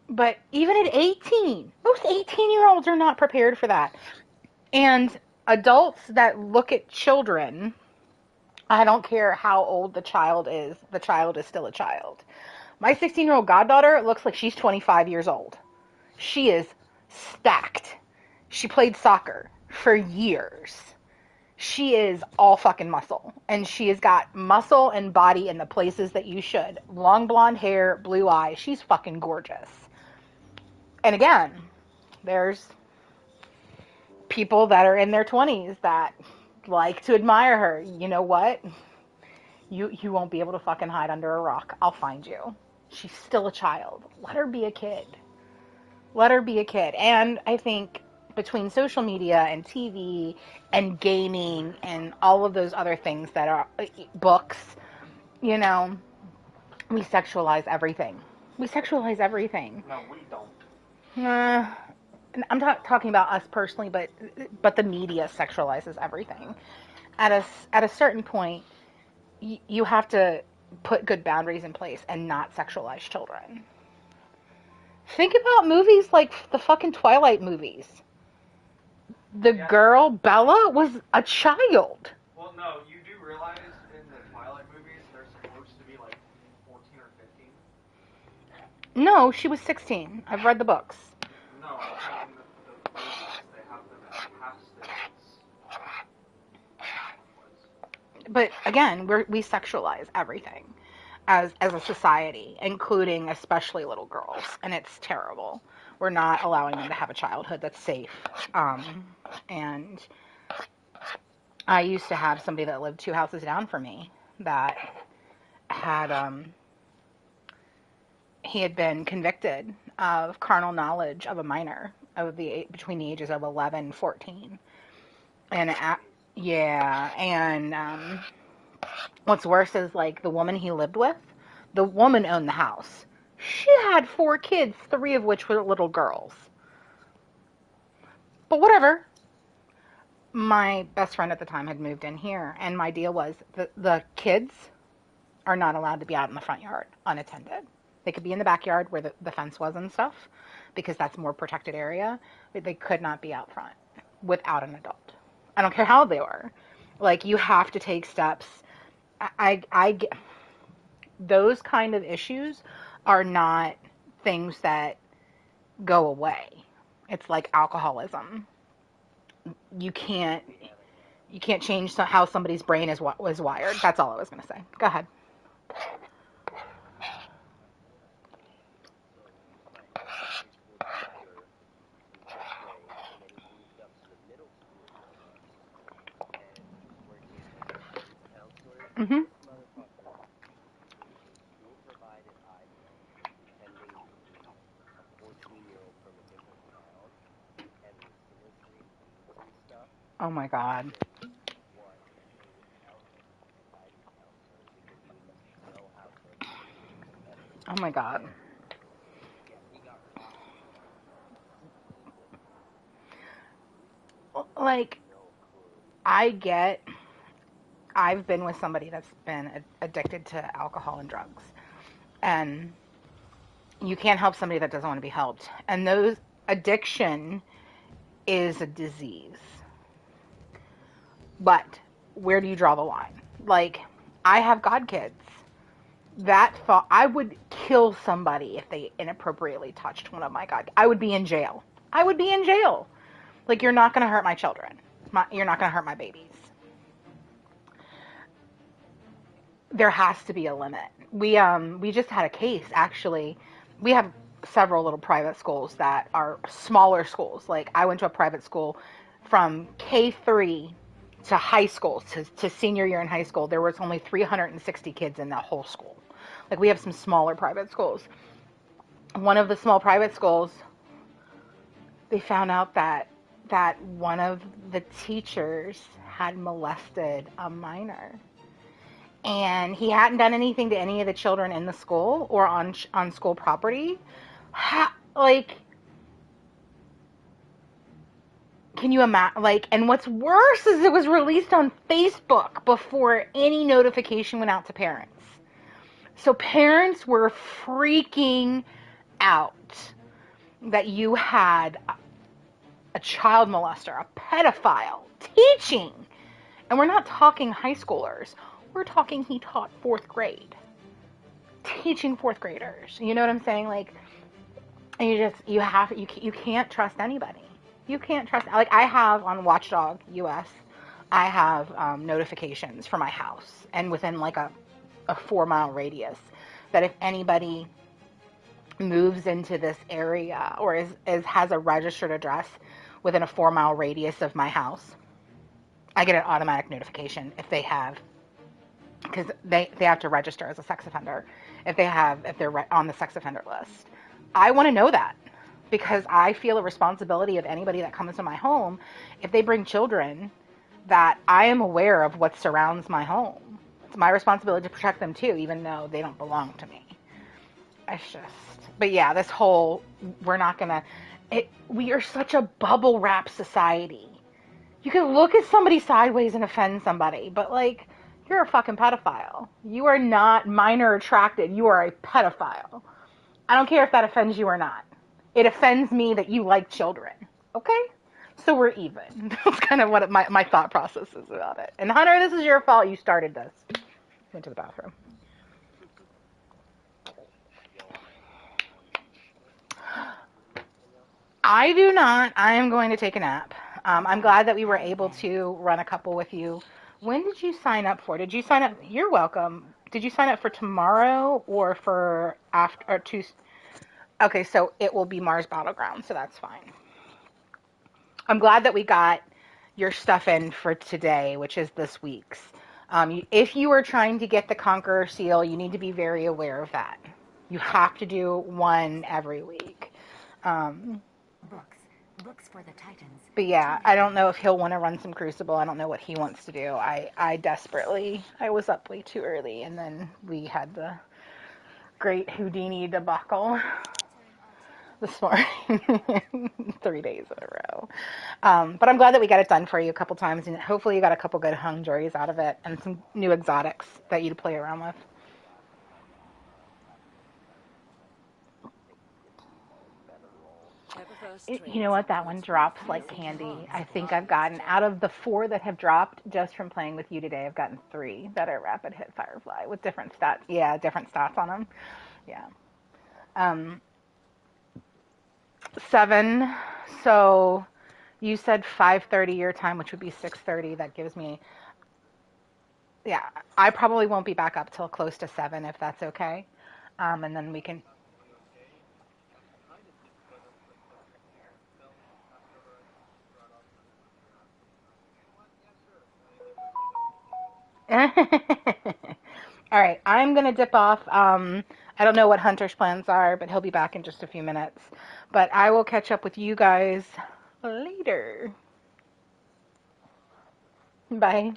[SPEAKER 1] But even at 18, most 18-year-olds are not prepared for that. And adults that look at children, I don't care how old the child is still a child. My 16-year-old goddaughter looks like she's 25 years old. She is stacked. She played soccer for years. She is all fucking muscle. And she has got muscle and body in the places that you should. Long blonde hair, blue eyes. She's fucking gorgeous. And again, there's people that are in their 20s that like to admire her. You know what? You won't be able to fucking hide under a rock. I'll find you. She's still a child. Let her be a kid. Let her be a kid. And I think between social media and TV and gaming and all of those other things that are books, you know, we sexualize everything. We sexualize everything.
[SPEAKER 6] No, we don't.
[SPEAKER 1] I'm not talking about us personally, but the media sexualizes everything. At a certain point, you have to put good boundaries in place and not sexualize children. Think about movies like the fucking Twilight movies. The girl, Bella, was a child.
[SPEAKER 6] Well, no, you do realize in the Twilight movies they're supposed to be like 14 or 15?
[SPEAKER 1] No, she was 16. I've read the books.
[SPEAKER 6] No, I mean the movies, they have them as castings.
[SPEAKER 1] But again, we sexualize everything as a society, including especially little girls, and it's terrible. We're not allowing them to have a childhood that's safe. And I used to have somebody that lived 2 houses down from me that had he had been convicted of carnal knowledge of a minor between the ages of 11 and 14. And what's worse is, like, the woman he lived with, the woman owned the house. She had 4 kids, 3 of which were little girls. But whatever. My best friend at the time had moved in here, and my deal was the kids are not allowed to be out in the front yard unattended. They could be in the backyard where the fence was and stuff, because that's a more protected area, but they could not be out front without an adult. I don't care how they were. Like, you have to take steps. I those kind of issues are not things that go away. It's like alcoholism. You can't change how somebody's brain was wired. That's all I was going to say. Go ahead. Mm-hmm. Oh my God. Oh my God. Like, I've been with somebody that's been addicted to alcohol and drugs. And you can't help somebody that doesn't want to be helped. And addiction is a disease. But where do you draw the line? Like, I have godkids. I would kill somebody if they inappropriately touched one of my god. I would be in jail. Like, you're not going to hurt my children. You're not going to hurt my babies. There has to be a limit. We just had a case, actually. We have several little private schools that are smaller schools. Like, I went to a private school from K3 to high school, to senior year in high school, there was only 360 kids in that whole school. Like, we have some smaller private schools. One of the small private schools, they found out that one of the teachers had molested a minor. And he hadn't done anything to any of the children in the school or on school property. Like, can you imagine? Like, and what's worse is it was released on Facebook before any notification went out to parents. So parents were freaking out that you had a child molester, a pedophile, teaching. And we're not talking high schoolers. We're talking he taught 4th grade. Teaching 4th graders. You know what I'm saying? Like, you can't trust anybody. You can't trust, like, I have on Watchdog US, I have notifications for my house, and within like a 4-mile radius, that if anybody moves into this area or has a registered address within a 4-mile radius of my house, I get an automatic notification if they have, because they have to register as a sex offender if they're on the sex offender list. I want to know that, because I feel a responsibility of anybody that comes to my home, if they bring children, that I am aware of what surrounds my home. It's my responsibility to protect them too, even though they don't belong to me. But yeah, this whole, we are such a bubble wrap society. You can look at somebody sideways and offend somebody, but like, you're a fucking pedophile. You are not minor attracted. You are a pedophile. I don't care if that offends you or not. It offends me that you like children. Okay? So we're even. That's kind of what my thought process is about it. And Hunter, this is your fault. You started this. Went to the bathroom. I do not. I am going to take a nap. I'm glad that we were able to run a couple with you. When did you sign up for? Did you sign up? You're welcome. Did you sign up for tomorrow or for after or Tuesday? Okay, so it will be Mars Battleground, so that's fine. I'm glad that we got your stuff in for today, which is this week's. If you are trying to get the Conqueror seal, you need to be very aware of that. You have to do one every week.
[SPEAKER 7] Books for the Titans.
[SPEAKER 1] But yeah, I don't know if he'll want to run some Crucible. I don't know what he wants to do. I was up way too early, and then we had the great Houdini debacle this morning. 3 days in a row. But I'm glad that we got it done for you a couple times, and hopefully you got a couple good hung juries out of it and some new exotics that you to play around with. You know what? That one drops like candy. I think I've gotten, out of the 4 that have dropped just from playing with you today, I've gotten 3 that are rapid hit Firefly with different stats. Yeah, different stats on them. Yeah. 7. So you said 5:30 your time, which would be 6:30. That gives me, yeah, I probably won't be back up till close to 7 if that's okay. And then we can. All right, I'm going to dip off. I don't know what Hunter's plans are, but he'll be back in just a few minutes. But I will catch up with you guys later. Bye.